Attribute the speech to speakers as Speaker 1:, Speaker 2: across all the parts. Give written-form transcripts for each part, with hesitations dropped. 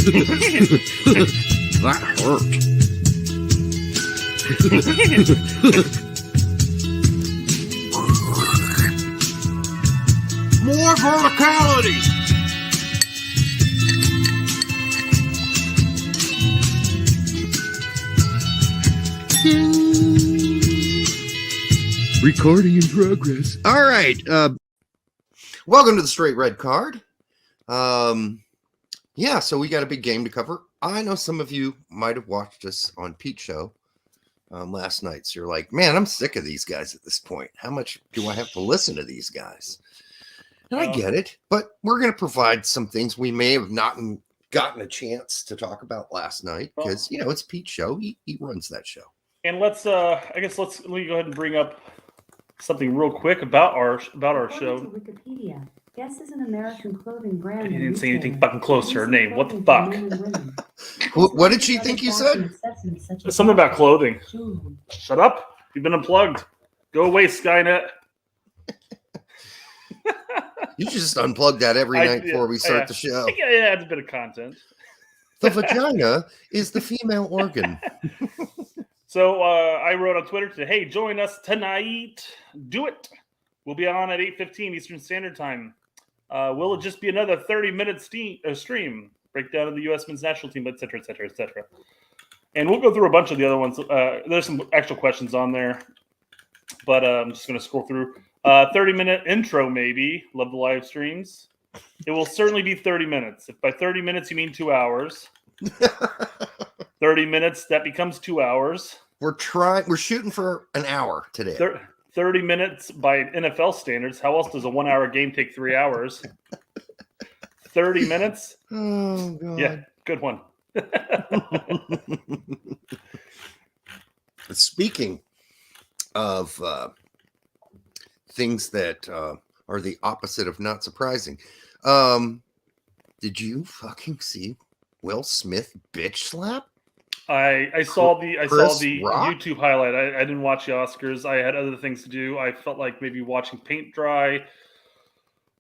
Speaker 1: That hurt. More verticality. Recording in progress. All right. Welcome to the Straight Red Card. Yeah, so we got a big game to cover. I know some of you might have watched us on Pete's show last night. So you're like, man, I'm sick of these guys at this point. How much do I have to listen to these guys? And I get it, but we're going to provide some things we may have not gotten a chance to talk about last night because, you know, it's Pete's show. He runs that show.
Speaker 2: And let me go ahead and bring up something real quick about our show.
Speaker 3: Wikipedia. Guess is an American clothing brand.
Speaker 2: I didn't say anything fucking close to her name. What the fuck?
Speaker 1: What did she think you said?
Speaker 2: Something about clothing. Shut up. You've been unplugged. Go away, Skynet.
Speaker 1: You just unplug that every night before we start the show.
Speaker 2: Yeah, it adds a bit of content.
Speaker 1: The vagina is the female organ.
Speaker 2: So I wrote on Twitter today, hey, join us tonight. Do it. We'll be on at 8:15 Eastern Standard Time. Will it just be another 30-minute stream? Breakdown of the U.S. men's national team, et cetera, et cetera, et cetera. And we'll go through a bunch of the other ones. There's some actual questions on there, but I'm just going to scroll through. 30-minute intro, maybe. Love the live streams. It will certainly be 30 minutes. If by 30 minutes you mean 2 hours, 30 minutes, that becomes 2 hours.
Speaker 1: We're shooting for an hour today.
Speaker 2: 30 minutes by NFL standards. How else does a 1 hour game take 3 hours? 30 minutes?
Speaker 1: Oh, God.
Speaker 2: Yeah, good one.
Speaker 1: Speaking of things that are the opposite of not surprising, did you fucking see Will Smith bitch slap?
Speaker 2: I saw the
Speaker 1: Rock?
Speaker 2: YouTube highlight. I didn't watch the Oscars. I had other things to do. I felt like maybe watching paint dry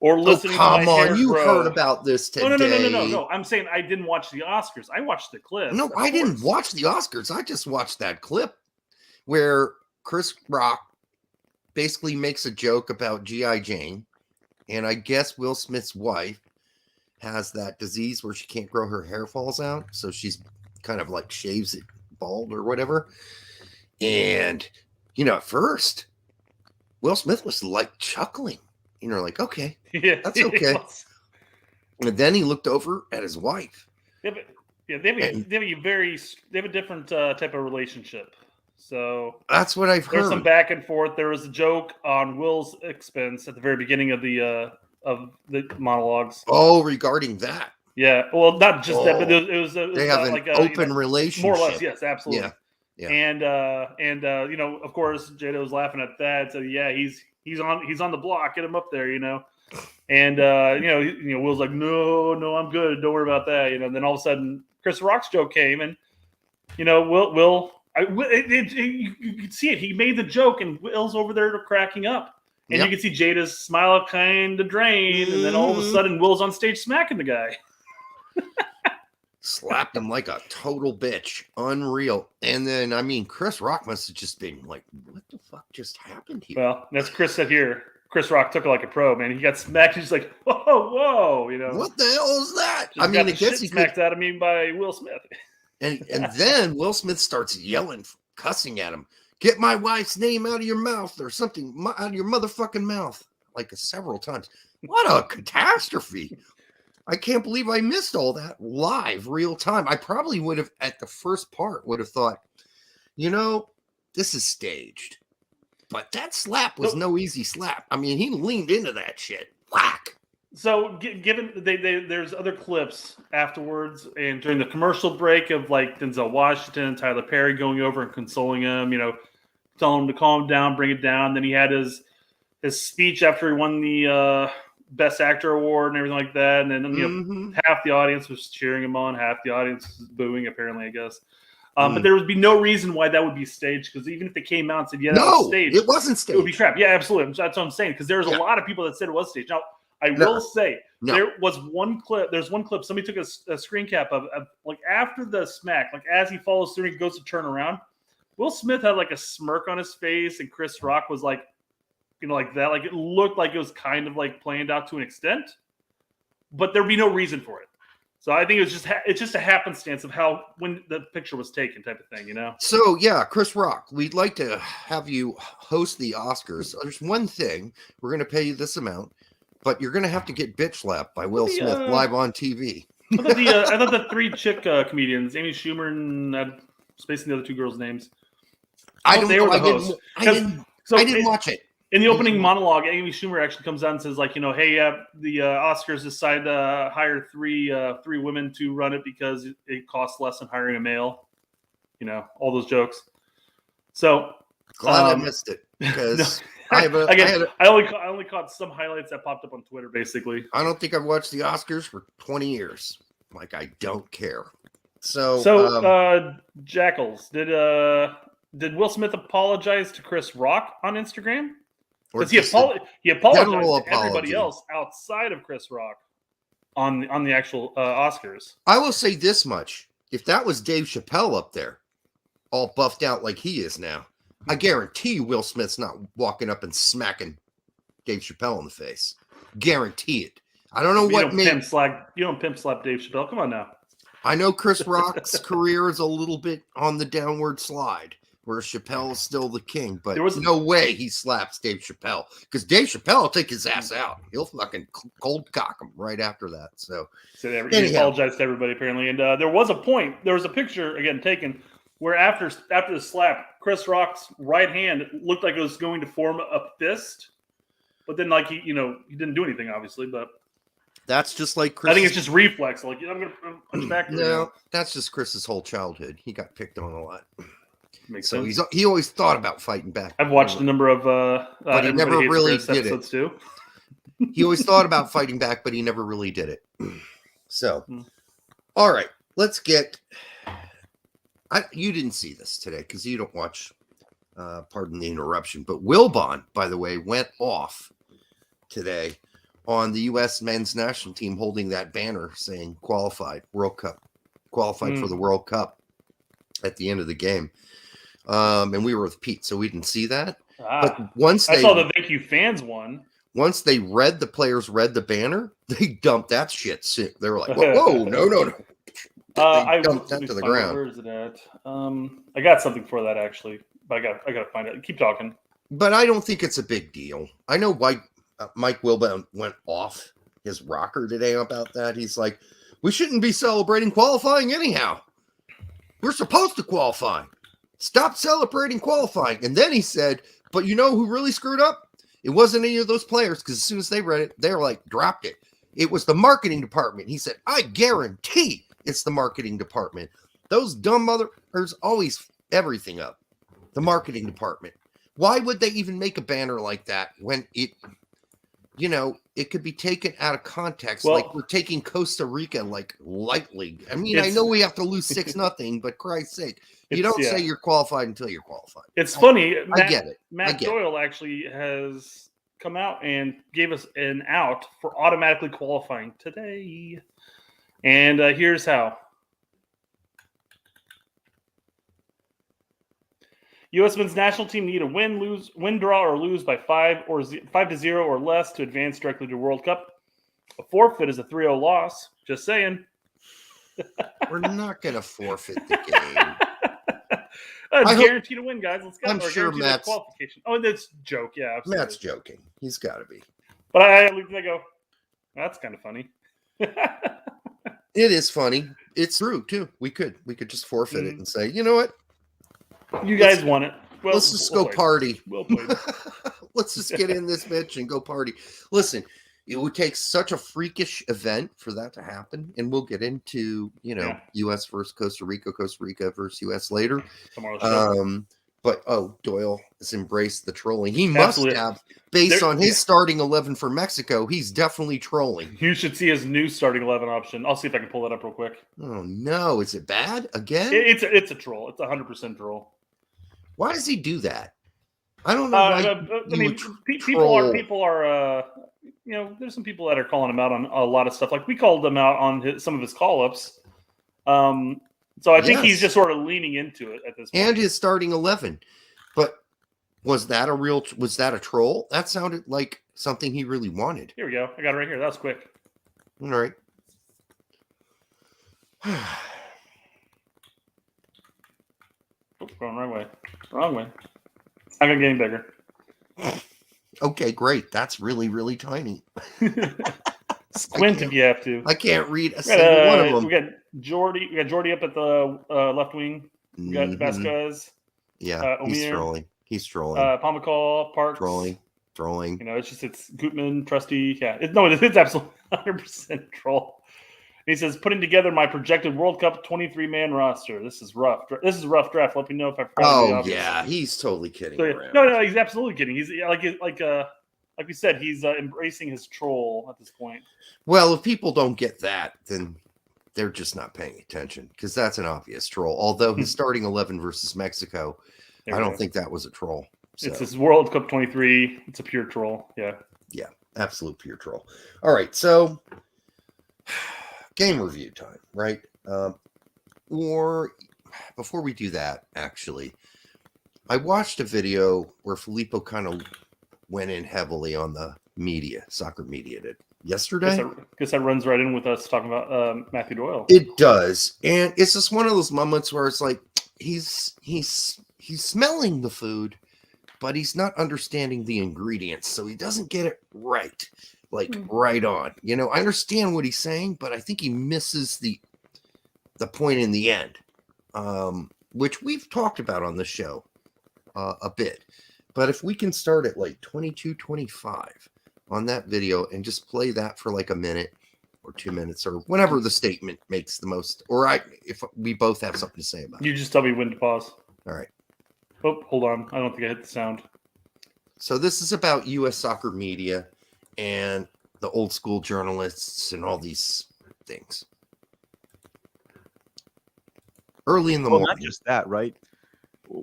Speaker 2: or listening to my hair
Speaker 1: you
Speaker 2: grow.
Speaker 1: heard about this today.
Speaker 2: No. I'm saying I didn't watch the Oscars. I watched the clip.
Speaker 1: No, I didn't watch the Oscars. I just watched that clip where Chris Rock basically makes a joke about G.I. Jane, and I guess Will Smith's wife has that disease where she can't grow, her hair falls out, so she's kind of like shaves it bald or whatever. And, you know, at first, Will Smith was like chuckling. You know, like, okay,
Speaker 2: yeah,
Speaker 1: that's okay. And then he looked over at his wife.
Speaker 2: They have a different type of relationship. So
Speaker 1: that's what I've heard.
Speaker 2: There's some back and forth. There was a joke on Will's expense at the very beginning of the monologues.
Speaker 1: Oh, regarding that.
Speaker 2: Yeah, well, not just that, but it was
Speaker 1: they have an open relationship,
Speaker 2: more or less. Yes, absolutely.
Speaker 1: Yeah.
Speaker 2: And you know, of course, Jada was laughing at that. So yeah, he's on the block. Get him up there, you know. And you know, Will's like, no, I'm good. Don't worry about that. You know. And then all of a sudden, Chris Rock's joke came, and you know, you could see it. He made the joke, and Will's over there cracking up. And you can see Jada's smile kind of drain, and then all of a sudden, Will's on stage smacking the guy.
Speaker 1: Slapped him like a total bitch. Unreal. And then, I mean, Chris Rock must have just been like, what the fuck just happened here?
Speaker 2: Well, that's Chris said here. Chris Rock took it like a pro, man. He got smacked. He's like, whoa, you know.
Speaker 1: What the hell is that?
Speaker 2: I mean, I guess he smacked out of me by Will Smith.
Speaker 1: And then Will Smith starts yelling, cussing at him. Get my wife's name out of your mouth or something, out of your motherfucking mouth. Like several times. What a catastrophe. I can't believe I missed all that live, real time. I probably would have, at the first part, would have thought, you know, this is staged. But that slap was no easy slap. I mean, he leaned into that shit. Whack.
Speaker 2: So, given there's other clips afterwards and during the commercial break of like Denzel Washington and Tyler Perry going over and consoling him, you know, telling him to calm down, bring it down. Then he had his speech after he won the Best Actor award and everything like that. And then, you know, half the audience was cheering him on, half the audience was booing, apparently, I guess. But there would be no reason why that would be staged, because even if they came out and said, yeah, that was staged.
Speaker 1: It wasn't staged.
Speaker 2: It would be crap. Yeah, absolutely. That's what I'm saying, because there's a lot of people that said it was staged. Now, I will say
Speaker 1: No.
Speaker 2: there was one clip. There's one clip. Somebody took a screen cap of like after the smack, like as he follows through, he goes to turn around. Will Smith had like a smirk on his face, and Chris Rock was like, like that. Like it looked like it was kind of like planned out to an extent, but there'd be no reason for it. So I think it's just a happenstance of how when the picture was taken, type of thing,
Speaker 1: So yeah, Chris Rock, we'd like to have you host the Oscars. There's one thing: we're going to pay you this amount, but you're going to have to get bitch slapped by Will Smith live on TV.
Speaker 2: I thought the three chick comedians, Amy Schumer and spacing the other two girls' names.
Speaker 1: I don't
Speaker 2: they
Speaker 1: know.
Speaker 2: were the hosts.
Speaker 1: I didn't watch it.
Speaker 2: In the opening monologue, Amy Schumer actually comes out and says, like, hey, the Oscars decided to hire three women to run it because it costs less than hiring a male. All those jokes. So
Speaker 1: glad I missed it because I
Speaker 2: only caught some highlights that popped up on Twitter. Basically,
Speaker 1: I don't think I've watched the Oscars for 20 years. Like I don't care. So
Speaker 2: Jackals, did Will Smith apologize to Chris Rock on Instagram? Because he apologized to everybody else outside of Chris Rock on the actual Oscars.
Speaker 1: I will say this much: if that was Dave Chappelle up there, all buffed out like he is now, I guarantee Will Smith's not walking up and smacking Dave Chappelle in the face. Guarantee it. I don't know what made
Speaker 2: you don't pimp slap Dave Chappelle. Come on now.
Speaker 1: I know Chris Rock's career is a little bit on the downward slide, where Chappelle is still the king, but there was no way he slaps Dave Chappelle because Dave Chappelle will take his ass out. He'll fucking cold cock him right after that. So
Speaker 2: he apologized to everybody apparently, and there was a picture again taken where after the slap, Chris Rock's right hand looked like it was going to form a fist, but then like he didn't do anything obviously, but.
Speaker 1: That's just like Chris.
Speaker 2: I think it's just reflex. Like I'm going to punch back.
Speaker 1: No, that's just Chris's whole childhood. He got picked on a lot.
Speaker 2: Makes sense.
Speaker 1: He always thought about fighting back.
Speaker 2: I've watched a number of
Speaker 1: but he never really did it.
Speaker 2: Too.
Speaker 1: He always thought about fighting back, but he never really did it. So, all right, let's get. You didn't see this today because you don't watch. Pardon the interruption, but Wilbon, by the way, went off today on the U.S. men's national team holding that banner saying qualified World Cup, qualified for the World Cup at the end of the game. And we were with Pete, so we didn't see that. But once
Speaker 2: I saw the thank you fans one.
Speaker 1: Once the players read the banner, they dumped that shit. They were like, whoa, no.
Speaker 2: I
Speaker 1: dumped that to the ground.
Speaker 2: Where is it at? I got something for that actually, but I got to find it. Keep talking.
Speaker 1: But I don't think it's a big deal. I know Mike Wilbon went off his rocker today about that. He's like, we shouldn't be celebrating qualifying anyhow. We're supposed to qualify. Stop celebrating qualifying. And then he said, but you know who really screwed up? It wasn't any of those players because as soon as they read it, they're like, dropped it. It was the marketing department. He said, I guarantee it's the marketing department. Those dumb motherfuckers always everything up. The marketing department. Why would they even make a banner like that when it could be taken out of context? Well, like we're taking Costa Rica like lightly. I mean, I know we have to lose 6-0, but Christ's sake, you don't say you're qualified until you're qualified.
Speaker 2: It's funny.
Speaker 1: I get it.
Speaker 2: Matt Doyle actually has come out and gave us an out for automatically qualifying today. And here's how. U.S. men's national team need a win, draw, or lose by 5-0 or less to advance directly to World Cup. A forfeit is a 3-0 loss. Just saying.
Speaker 1: We're not going to forfeit the game.
Speaker 2: Guaranteed to win, guys. Let's go.
Speaker 1: I'm sure Matt's
Speaker 2: qualification. Oh, that's a joke. Yeah, absolutely.
Speaker 1: Matt's joking. He's got to be.
Speaker 2: But I go, that's kind of funny.
Speaker 1: It is funny. It's true too. We could just forfeit it and say, you know what?
Speaker 2: You guys won it. Well,
Speaker 1: let's just go party.
Speaker 2: Well played.
Speaker 1: Let's just get in this bitch and go party. Listen, it would take such a freakish event for that to happen, and we'll get into U.S. versus Costa Rica versus U.S. later.
Speaker 2: Tomorrow's show.
Speaker 1: But Doyle has embraced the trolling. He must have, based on his starting 11 for Mexico. He's definitely trolling.
Speaker 2: You should see his new starting 11 option. I'll see if I can pull that up real quick.
Speaker 1: Oh no, is it bad again?
Speaker 2: It's a troll. It's 100% troll.
Speaker 1: Why does he do that? I don't know.
Speaker 2: I mean, people are there's some people that are calling him out on a lot of stuff. Like we called him out on some of his call-ups. So I think he's just sort of leaning into it at this point.
Speaker 1: And his starting 11. But was that a troll? That sounded like something he really wanted.
Speaker 2: Here we go. I got it right here. That was quick.
Speaker 1: All right.
Speaker 2: Going wrong way. Wrong way. It's not going to get any bigger.
Speaker 1: Okay, great. That's really, really tiny.
Speaker 2: Squint if you have to.
Speaker 1: I can't read a single one of them.
Speaker 2: We got Jordy up at the left wing. We got Vasquez.
Speaker 1: Yeah, he's
Speaker 2: Omir,
Speaker 1: trolling. He's trolling.
Speaker 2: Pamacall, Parks.
Speaker 1: Trolling.
Speaker 2: It's Gutman, Trusty. Yeah, it's absolutely 100% troll. And he says, putting together my projected World Cup 23-man roster. This is rough. This is a rough draft. Let me know if I forgot.
Speaker 1: Oh yeah, he's totally kidding.
Speaker 2: So,
Speaker 1: around.
Speaker 2: No, he's absolutely kidding. He's like we said, he's embracing his troll at this point.
Speaker 1: Well, if people don't get that, then they're just not paying attention because that's an obvious troll. Although he's starting 11 versus Mexico, I don't think that was a troll. So.
Speaker 2: It's his World Cup 23. It's a pure troll. Yeah.
Speaker 1: Yeah, absolute pure troll. All right, so game review time, right? Or before we do that, actually, I watched a video where Filippo kind of went in heavily on the media, soccer media did yesterday.
Speaker 2: Guess that runs right in with us talking about Matthew Doyle.
Speaker 1: It does, and it's just one of those moments where it's like he's smelling the food, but he's not understanding the ingredients, so he doesn't get it right, right on. I understand what he's saying, but I think he misses the point in the end, which we've talked about on the show a bit. But if we can start at 22:25 on that video and just play that for a minute or 2 minutes or whenever the statement makes the most, if we both have something to say about it.
Speaker 2: You just tell me when to pause.
Speaker 1: All right.
Speaker 2: Oh, hold on. I don't think I hit the sound.
Speaker 1: So this is about U.S. soccer media and the old school journalists and all these things. Early in the morning.
Speaker 4: Not just that, right?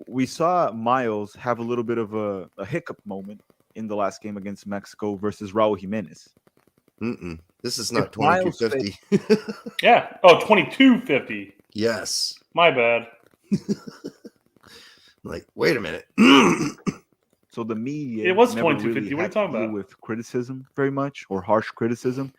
Speaker 4: We saw Miles have a little bit of a hiccup moment in the last game against Mexico versus Raul Jimenez.
Speaker 1: This is not 2250.
Speaker 2: Yeah. Oh, 2250.
Speaker 1: Yes.
Speaker 2: My bad.
Speaker 1: Wait a minute.
Speaker 4: So the media,
Speaker 2: it was
Speaker 4: never
Speaker 2: 2250.
Speaker 4: really
Speaker 2: What are you talking about?
Speaker 4: With criticism very much, or harsh criticism.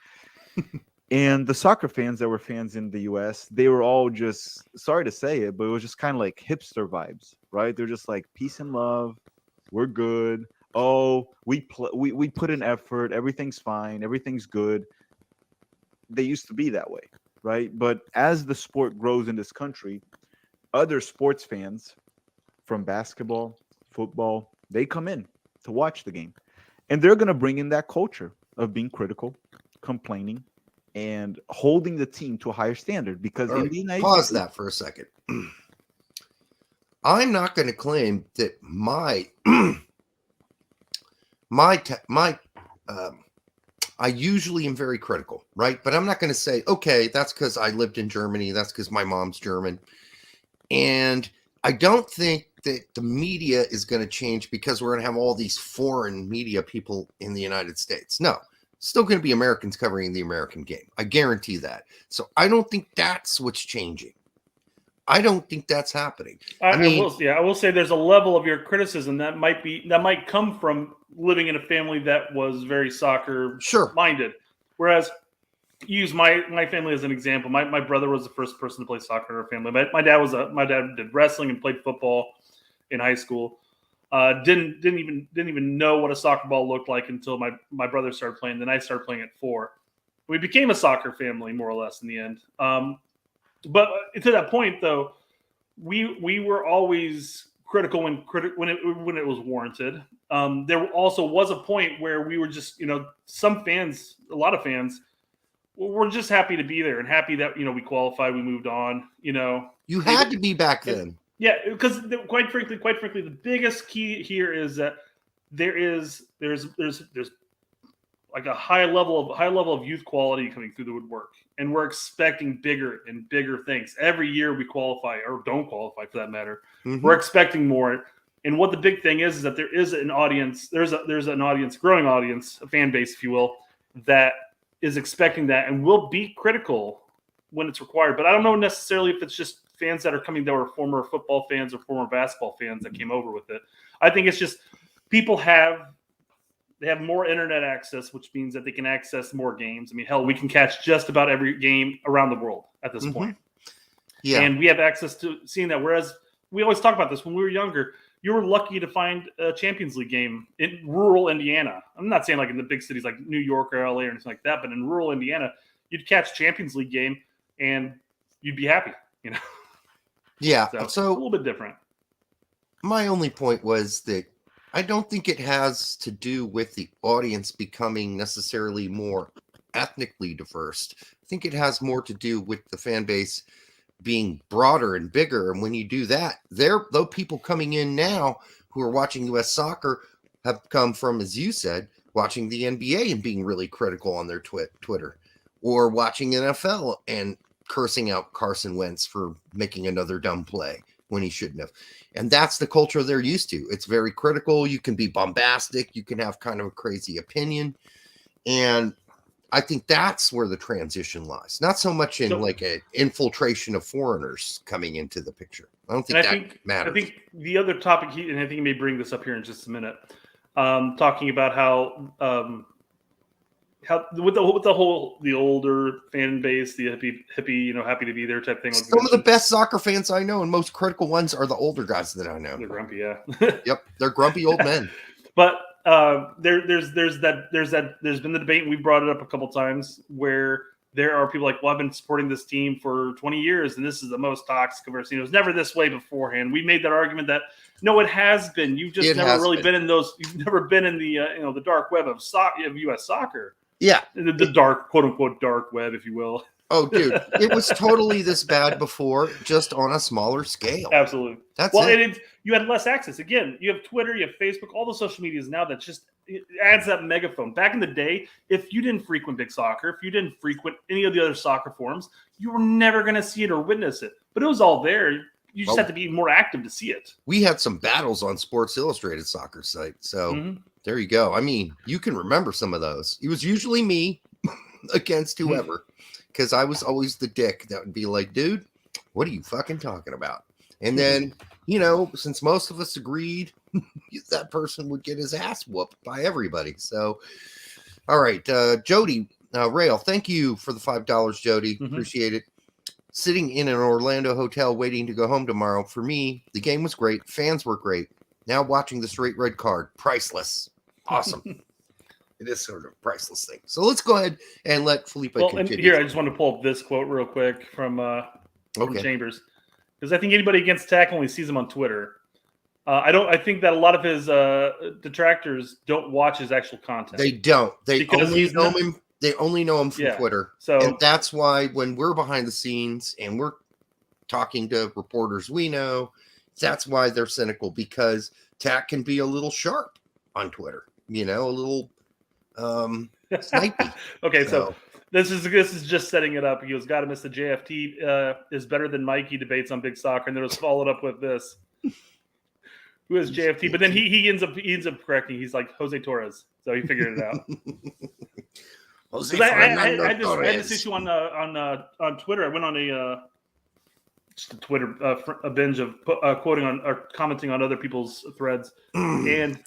Speaker 4: And the soccer fans that were fans in the U.S., they were all just, sorry to say it, but it was just kind of like hipster vibes, right? They're just like, peace and love, we're good. Oh, we put in effort, everything's fine, everything's good. They used to be that way, right? But as the sport grows in this country, other sports fans from basketball, football, they come in to watch the game. And they're going to bring in that culture of being critical, complaining, and holding the team to a higher standard. Because in the United
Speaker 1: Pause
Speaker 4: States,
Speaker 1: that for a second. I'm not going to claim that I usually am very critical, right? But I'm not going to say, okay, that's because I lived in Germany. That's because my mom's German. And I don't think that the media is going to change because we're going to have all these foreign media people in the United States. No, still going to be Americans covering the American game. I guarantee that. So I don't think that's what's changing. I don't think that's happening. I
Speaker 2: will say there's a level of your criticism that might come from living in a family that was very soccer minded. Whereas, use my family as an example. My brother was the first person to play soccer in our family. My dad did wrestling and played football in high school. Didn't even know what a soccer ball looked like until my brother started playing. Then I started playing at 4. We became a soccer family more or less in the end. But to that point, though, we were always critical when it was warranted. There also was a point where we were just, some fans, a lot of fans, were just happy to be there and happy that we qualified, we moved on.
Speaker 1: You had to be back then.
Speaker 2: Yeah, because quite frankly, the biggest key here is that there's like a high level of youth quality coming through the woodwork, and we're expecting bigger and bigger things every year. We qualify or don't qualify for that matter. Mm-hmm. We're expecting more. And what the big thing is that there is an audience. There's an audience, growing audience, a fan base, if you will, that is expecting that and will be critical when it's required. But I don't know necessarily if it's just fans that are coming that were former football fans or former basketball fans that came over with it. I think it's just people have more internet access, which means that they can access more games. I mean, hell, we can catch just about every game around the world at this point.
Speaker 1: Yeah.
Speaker 2: And we have access to seeing that. Whereas we always talk about this when we were younger, you were lucky to find a Champions League game in rural Indiana. I'm not saying like in the big cities like New York or LA or anything like that, but in rural Indiana, you'd catch Champions League game and you'd be happy, you know?
Speaker 1: Yeah.
Speaker 2: So it's a
Speaker 1: So
Speaker 2: little bit different.
Speaker 1: my only point was that I don't think it has to do with the audience becoming necessarily more ethnically diverse. I think it has more to do with the fan base being broader and bigger. And when you do that, though people coming in now who are watching US soccer have come from, as you said, watching the NBA and being really critical on their Twitter, or watching NFL and cursing out Carson Wentz for making another dumb play when he shouldn't have. And that's the culture they're used to. It's very critical. You can be bombastic. You can have kind of a crazy opinion. And I think that's where the transition lies. Not so much in like an infiltration of foreigners coming into the picture. I don't think that matters.
Speaker 2: I think the other topic, and I think you may bring this up here in just a minute, talking about how with the older fan base, the hippie, you know, happy to be there type thing. Like
Speaker 1: some of the best soccer fans I know and most critical ones are the older guys that I know.
Speaker 2: They're grumpy, yeah.
Speaker 1: Yep, they're grumpy old men.
Speaker 2: But there's been the debate, and we brought it up a couple times, where there are people like, well, I've been supporting this team for 20 years, and this is the most toxic I've ever seen. It was never this way beforehand. We made that argument that no, it has been. You've just never really been in those. You've never been in the the dark web of U.S. soccer.
Speaker 1: Yeah,
Speaker 2: the dark, quote unquote, dark web, if you will.
Speaker 1: Oh, dude, it was totally this bad before, just on a smaller scale.
Speaker 2: Absolutely.
Speaker 1: That's
Speaker 2: it. You had less access. Again, you have Twitter, you have Facebook, all the social medias now that just it adds that megaphone. Back in the day, if you didn't frequent big soccer, if you didn't frequent any of the other soccer forums, you were never going to see it or witness it. But it was all there. You just had to be more active to see it.
Speaker 1: We had some battles on Sports Illustrated soccer site. So there you go. I mean, you can remember some of those. It was usually me against whoever, because I was always the dick that would be like, dude, what are you fucking talking about? And then, you know, since most of us agreed, that person would get his ass whooped by everybody. So, all right, Jody, Rail, thank you for the $5, Jody. Appreciate it. Sitting in an Orlando hotel waiting to go home tomorrow. For me, the game was great. Fans were great. Now watching the straight red card, priceless. Awesome. It is sort of a priceless thing. So let's go ahead and let Felipe continue.
Speaker 2: And here, I just want to pull up this quote real quick from Chambers, because I think anybody against Tack only sees him on Twitter. I think that a lot of his detractors don't watch his actual content.
Speaker 1: They don't. They only know him. They only know him from Twitter.
Speaker 2: So,
Speaker 1: and that's why when we're behind the scenes and we're talking to reporters we know, that's why they're cynical, because Tack can be a little sharp on Twitter. You know, a little snipey.
Speaker 2: Okay, so this is just setting it up. He goes, "Got to miss the JFT is better than Mikey debates on big soccer," and then it was followed up with this. Who is JFT? But then he ends up correcting. He's like Jose Torres, so he figured it out.
Speaker 1: Jose
Speaker 2: I had this issue on Twitter. I went on a Twitter a binge of quoting on or commenting on other people's threads, and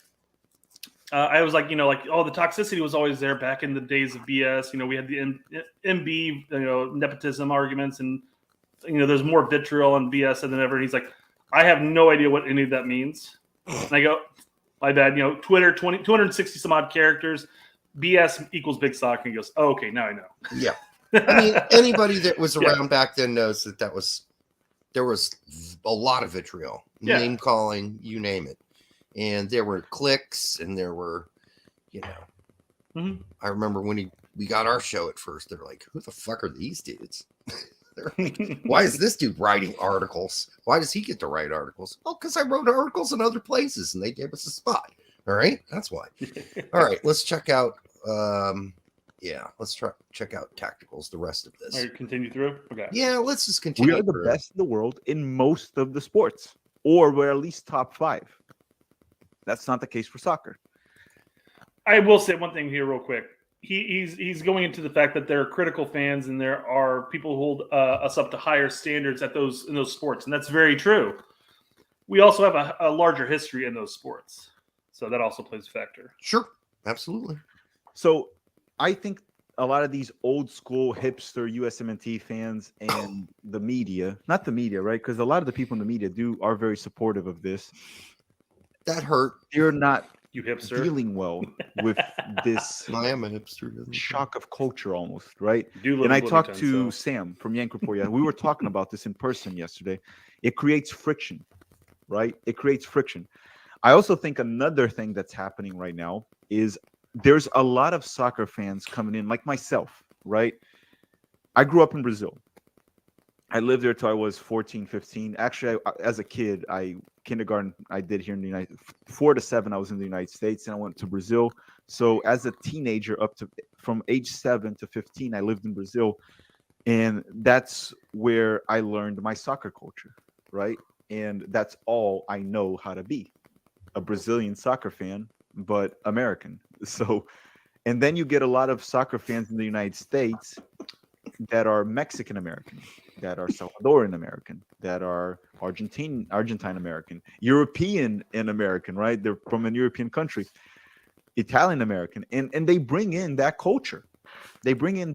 Speaker 2: I was like, the toxicity was always there back in the days of BS. We had the MB, nepotism arguments, and there's more vitriol and BS than ever. And he's like, I have no idea what any of that means. And I go, my bad. Twitter 260 some odd characters. BS equals big soccer. And he goes, oh, okay, now I know.
Speaker 1: Yeah. I mean, anybody that was around back then knows that there was a lot of vitriol, name calling, you name it. And there were cliques and there were, I remember when we got our show at first, they're like, who the fuck are these dudes? They're like, why is this dude writing articles? Why does he get to write articles? Oh, because I wrote articles in other places and they gave us a spot. All right. That's why. All right. Let's check out. Let's check out Tacticals, the rest of this.
Speaker 2: Continue through? Okay.
Speaker 1: Yeah. Let's just continue.
Speaker 4: We are the best in the world in most of the sports, or we're at least top 5. That's not the case for soccer.
Speaker 2: I will say one thing here real quick. He's going into the fact that there are critical fans and there are people who hold us up to higher standards in those sports, and that's very true. We also have a larger history in those sports, so that also plays a factor.
Speaker 1: Sure, absolutely.
Speaker 4: So I think a lot of these old school hipster USMNT fans and the media, not the media, right? Because a lot of the people in the media are very supportive of this.
Speaker 1: That hurt.
Speaker 4: They're not
Speaker 2: You hipster.
Speaker 4: dealing well with this
Speaker 1: I am a hipster. doesn't it?
Speaker 4: shock of culture almost, right?
Speaker 2: Do live
Speaker 4: And
Speaker 2: in
Speaker 4: I talked
Speaker 2: Bloomington,
Speaker 4: to
Speaker 2: so-
Speaker 4: Sam from Yank Report. Yeah, we were talking about this in person yesterday. It creates friction, right? It creates friction. I also think another thing that's happening right now is there's a lot of soccer fans coming in, like myself, right? I grew up in Brazil. I lived there till I was 14, 15. Actually, as a kid, kindergarten I did here in the United 4 to 7, I was in the United States, and I went to Brazil. So as a teenager, from age 7 to 15, I lived in Brazil, and that's where I learned my soccer culture, right? And that's all I know how to be, a Brazilian soccer fan, but American. So, and then you get a lot of soccer fans in the United States that are Mexican American, that are Salvadoran American, that are Argentine American, European and American, right? They're from a European country, Italian American, and they bring in that culture. They bring in.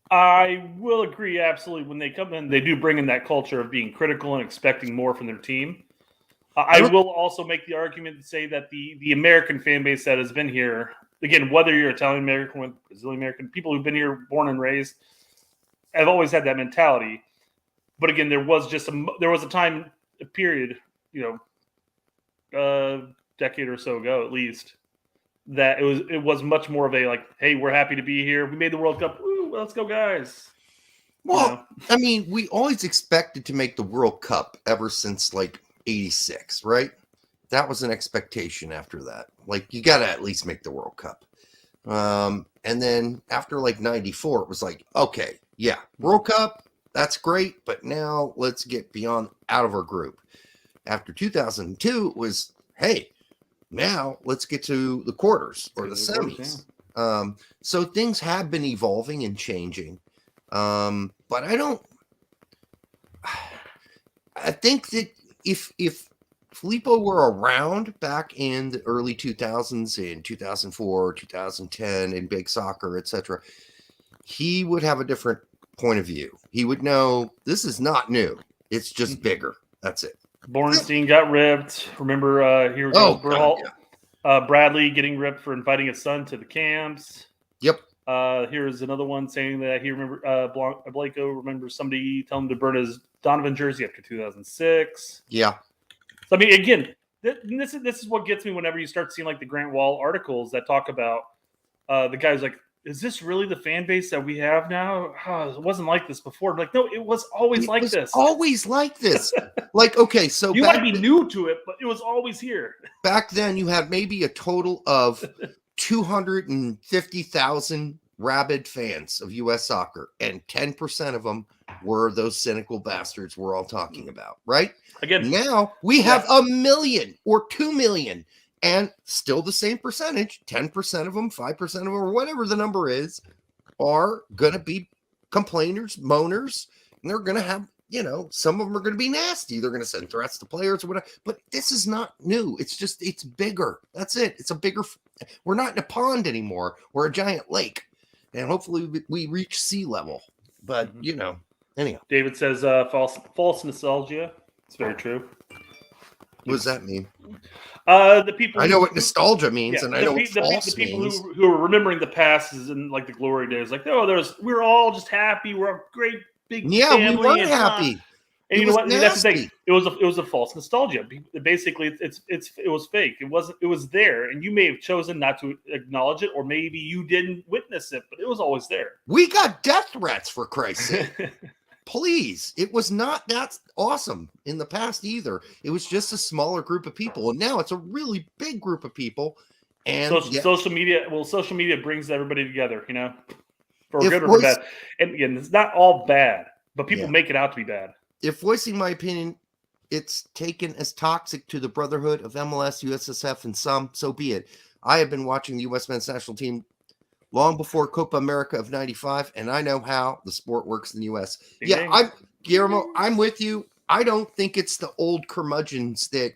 Speaker 2: I will agree absolutely. When they come in, they do bring in that culture of being critical and expecting more from their team. I will also make the argument to say that the American fan base that has been here, again, whether you're Italian American, Brazilian American, people who've been here, born and raised, have always had that mentality. But again, there was a period, a decade or so ago at least, that it was much more of a like, hey, we're happy to be here. We made the World Cup. Woo, let's go, guys.
Speaker 1: Well, I mean, we always expected to make the World Cup ever since like 86, right? That was an expectation after that. Like, you got to at least make the World Cup. And then after like 94, it was like, okay, yeah, World Cup, that's great. But now let's get out of our group. After 2002, it was, hey, now let's get to the quarters or the semis. So things have been evolving and changing. But I think that if Filippo were around back in the early 2000s, in 2004, 2010, in big soccer, etc., he would have a different point of view. He would know this is not new. It's just bigger. That's it.
Speaker 2: Bornstein got ripped. Remember, here goes Bradley getting ripped for inviting his son to the camps.
Speaker 1: Yep.
Speaker 2: Here's another one saying that he Blanco remembers somebody telling him to burn his Donovan jersey after 2006.
Speaker 1: Yeah.
Speaker 2: So, I mean, again, this is what gets me whenever you start seeing like the Grant Wahl articles that talk about the guys like, is this really the fan base that we have now? Oh, it wasn't like this before. I'm like, no, it was always like this.
Speaker 1: Always like this. Like, okay, so
Speaker 2: you might be new to it, but it was always here.
Speaker 1: Back then, you had maybe a total of 250,000 rabid fans of U.S. soccer, and 10% of them were those cynical bastards we're all talking about, right?
Speaker 2: Again,
Speaker 1: now we have 1 million or 2 million, and still the same percentage, 10% of them, 5% of them, or whatever the number is, are going to be complainers, moaners, and they're going to have, some of them are going to be nasty. They're going to send threats to players or whatever. But this is not new. It's just, it's bigger. That's it. It's a bigger, we're not in a pond anymore. We're a giant lake. And hopefully we reach sea level. But, anyhow.
Speaker 2: David says false nostalgia. It's very true.
Speaker 1: What does that mean?
Speaker 2: The people
Speaker 1: I know what nostalgia means, and I know what
Speaker 2: the
Speaker 1: false
Speaker 2: people
Speaker 1: means.
Speaker 2: who are remembering the past is in like the glory days. Like, we're all just happy. We're a great big family.
Speaker 1: We weren't happy.
Speaker 2: And you know what?
Speaker 1: Nasty.
Speaker 2: That's the thing. It was a false nostalgia. Basically, it was fake. It was there, and you may have chosen not to acknowledge it, or maybe you didn't witness it, but it was always there.
Speaker 1: We got death threats, for Christ's sake. Please, it was not that awesome in the past either. It was just a smaller group of people, and now it's a really big group of people. And
Speaker 2: social media brings everybody together, for good or for bad. And again, it's not all bad, but people make it out to be bad.
Speaker 1: If voicing my opinion it's taken as toxic to the brotherhood of MLS, USSF, and some, so be it. I have been watching the U.S. men's national team long before Copa America of '95, and I know how the sport works in the U.S.
Speaker 2: Ding,
Speaker 1: Yeah,
Speaker 2: ding.
Speaker 1: Guillermo, I'm with you. I don't think it's the old curmudgeons that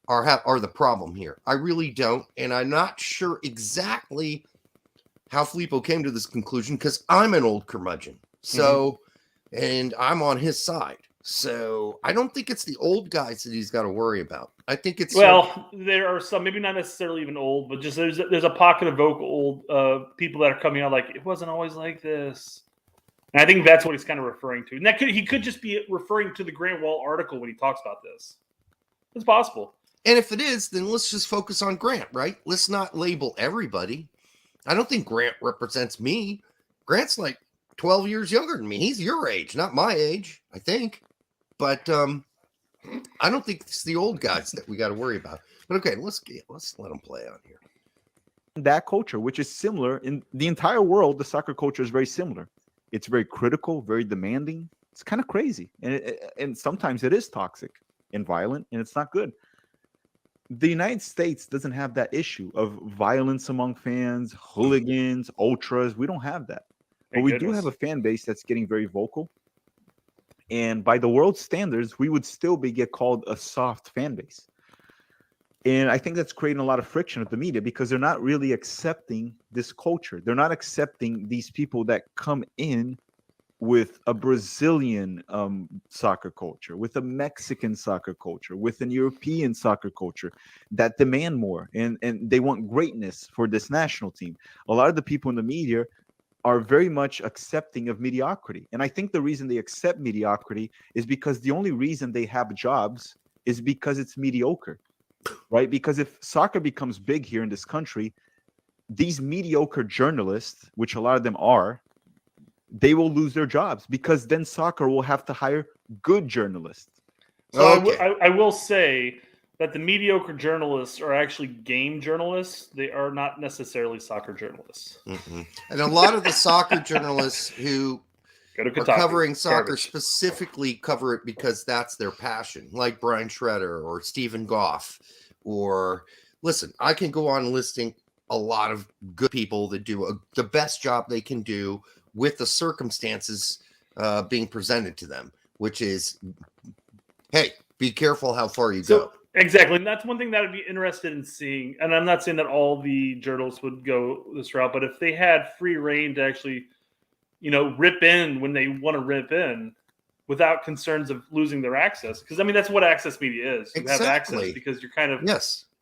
Speaker 1: are the problem here. I really don't, and I'm not sure exactly how Filippo came to this conclusion because I'm an old curmudgeon. So, and I'm on his side. So I don't think it's the old guys that he's got to worry about. I think it's
Speaker 2: there are some, maybe not necessarily even old, but just there's a pocket of vocal old people that are coming out like it wasn't always like this. And I think that's what he's kind of referring to. And he could just be referring to the Grant Wahl article when he talks about this. It's possible.
Speaker 1: And if it is, then let's just focus on Grant, right? Let's not label everybody. I don't think Grant represents me. Grant's like 12 years younger than me. He's your age, not my age, I think. But I don't think it's the old guys that we got to worry about. But okay, let's let them play on here.
Speaker 4: That culture, which is similar in the entire world, the soccer culture is very similar. It's very critical, very demanding. It's kind of crazy, and sometimes it is toxic and violent, and it's not good. The United States doesn't have that issue of violence among fans, hooligans, ultras. We don't have that. But we do have a fan base that's getting very vocal. And by the world standards, we would still get called a soft fan base. And I think that's creating a lot of friction with the media because they're not really accepting this culture. They're not accepting these people that come in with a Brazilian soccer culture, with a Mexican soccer culture, with an European soccer culture that demand more. And they want greatness for this national team. A lot of the people in the media are very much accepting of mediocrity. And I think the reason they accept mediocrity is because the only reason they have jobs is because it's mediocre, right? Because if soccer becomes big here in this country, these mediocre journalists, which a lot of them are, they will lose their jobs because then soccer will have to hire good journalists.
Speaker 2: So I will say that the mediocre journalists are actually game journalists. They are not necessarily soccer journalists.
Speaker 1: Mm-hmm. And a lot of the soccer journalists who are covering soccer specifically cover it because that's their passion, like Brian Schroeder or Stephen Goff. Or listen, I can go on listing a lot of good people that do the best job they can do with the circumstances being presented to them, which is, hey, be careful how far you go.
Speaker 2: Exactly. And that's one thing that I'd be interested in seeing. And I'm not saying that all the journalists would go this route, but if they had free reign to actually, rip in when they want to rip in without concerns of losing their access. Because, I mean, that's what access media is. You have access because you're kind of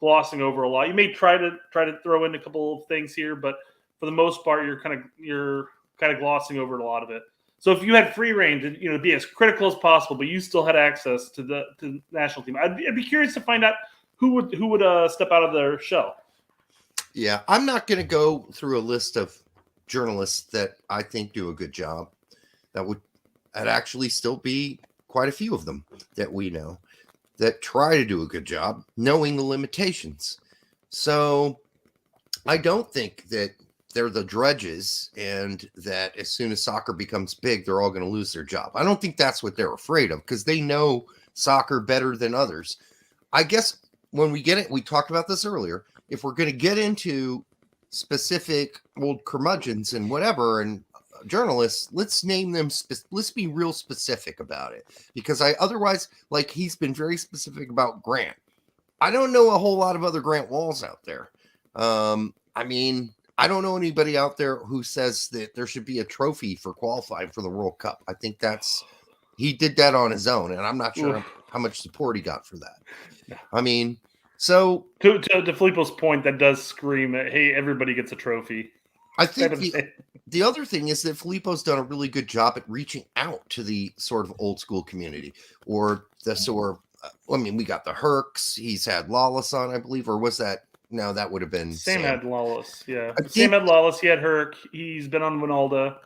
Speaker 2: glossing over a lot. You may try to throw in a couple of things here, but for the most part, you're kind of glossing over a lot of it. So if you had free reign to be as critical as possible, but you still had access to the national team, I'd be curious to find out who would step out of their shell.
Speaker 1: Yeah, I'm not going to go through a list of journalists that I think do a good job. That'd actually still be quite a few of them that we know that try to do a good job, knowing the limitations. So I don't think that they're the dredges and that as soon as soccer becomes big, they're all going to lose their job. I don't think that's what they're afraid of because they know soccer better than others. I guess when we get it, we talked about this earlier. If we're going to get into specific old curmudgeons and whatever and journalists, let's name them. Let's be real specific about it because otherwise, like he's been very specific about Grant. I don't know a whole lot of other Grant Wahls out there. I don't know anybody out there who says that there should be a trophy for qualifying for the World Cup. I think he did that on his own, and I'm not sure how much support he got for that.
Speaker 2: Yeah.
Speaker 1: I mean, so
Speaker 2: to Filippo's point, that does scream at, hey, everybody gets a trophy.
Speaker 1: I think the other thing is that Filippo's done a really good job at reaching out to the sort of old school community or we got the Hercs. He's had Lawless on, I believe, or was that? No, that would have been
Speaker 2: Sam had Lawless. Yeah, Sam had Lawless. He had Herc. He's been on Winalda.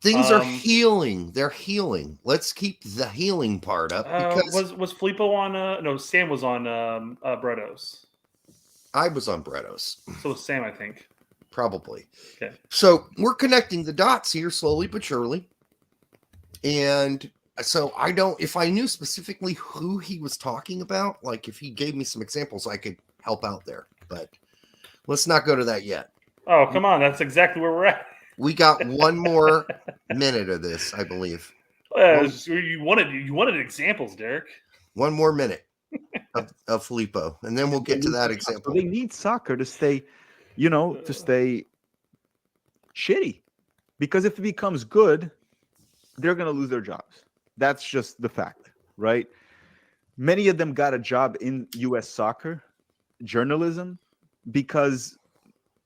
Speaker 1: Things are healing. They're healing. Let's keep the healing part up. Because
Speaker 2: was Filippo on? No, Sam was on Bredos.
Speaker 1: I was on Bredos.
Speaker 2: So was Sam, I think.
Speaker 1: Probably.
Speaker 2: Okay.
Speaker 1: So we're connecting the dots here slowly but surely. And So I don't. If I knew specifically who he was talking about, like if he gave me some examples, I could help out there. But let's not go to that yet.
Speaker 2: Oh, come on. That's exactly where we're at.
Speaker 1: We got one more minute of this, I believe.
Speaker 2: You wanted examples, Derek.
Speaker 1: One more minute of Filippo, and then we'll get to that example.
Speaker 4: They need soccer to stay, to stay shitty, because if it becomes good, they're going to lose their jobs. That's just the fact, right? Many of them got a job in U.S. soccer journalism because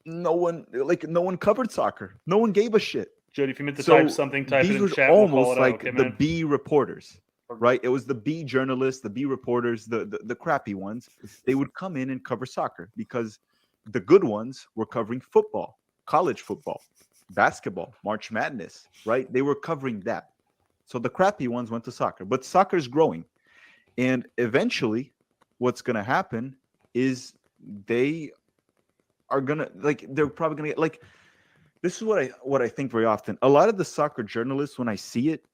Speaker 4: no one covered soccer. No one gave a shit.
Speaker 2: Jody, if you meant to type something, type it in the chat.
Speaker 4: Almost like the B reporters, right? It was the B journalists, the B reporters, the crappy ones. They would come in and cover soccer because the good ones were covering football, college football, basketball, March Madness, right? They were covering that. So the crappy ones went to soccer, but soccer is growing. And eventually what's going to happen is they are going to, they're probably going to get, this is what I think very often. A lot of the soccer journalists, when I see it,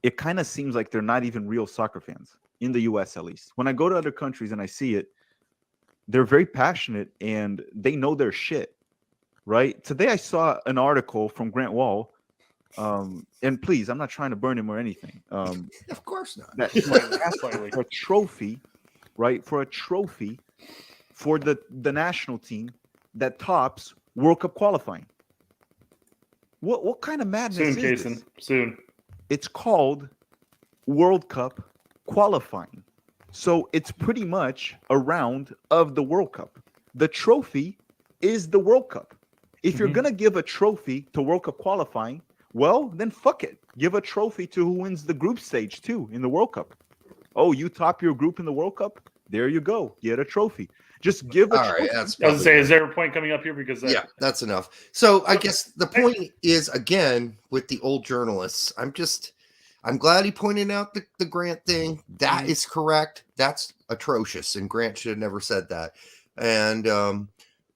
Speaker 4: it kind of seems like they're not even real soccer fans, in the U.S. at least. When I go to other countries and I see it, they're very passionate and they know their shit, right? Today I saw an article from Grant Wahl, and please, I'm not trying to burn him or anything.
Speaker 1: Of course not.
Speaker 4: That for a trophy, right? For a trophy for the national team that tops World Cup qualifying. What kind of madness
Speaker 2: soon,
Speaker 4: is
Speaker 2: Jason?
Speaker 4: this?
Speaker 2: Soon.
Speaker 4: It's called World Cup qualifying. So it's pretty much a round of the World Cup. The trophy is the World Cup. If you're going to give a trophy to World Cup qualifying, well, then fuck it. Give a trophy to who wins the group stage too in the World Cup. Oh, you top your group in the World Cup? There you go. Get a trophy. Just give a trophy.
Speaker 1: Right, that's
Speaker 2: I was say, is there a point coming up here? Because
Speaker 1: that's enough. So I guess the point is, again, with the old journalists, I'm glad he pointed out the Grant thing. That is correct. That's atrocious, and Grant should have never said that. And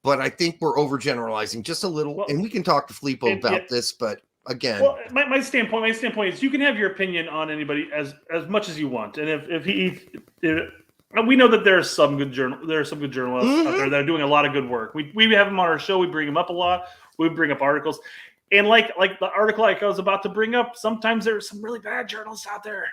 Speaker 1: but I think we're overgeneralizing just a little, and we can talk to Filippo about this, but again,
Speaker 2: well, my standpoint is you can have your opinion on anybody as much as you want, and if we know that there are some good journalists out there that are doing a lot of good work. We have them on our show. We bring them up a lot. We bring up articles, and like the article I was about to bring up, sometimes there are some really bad journalists out there.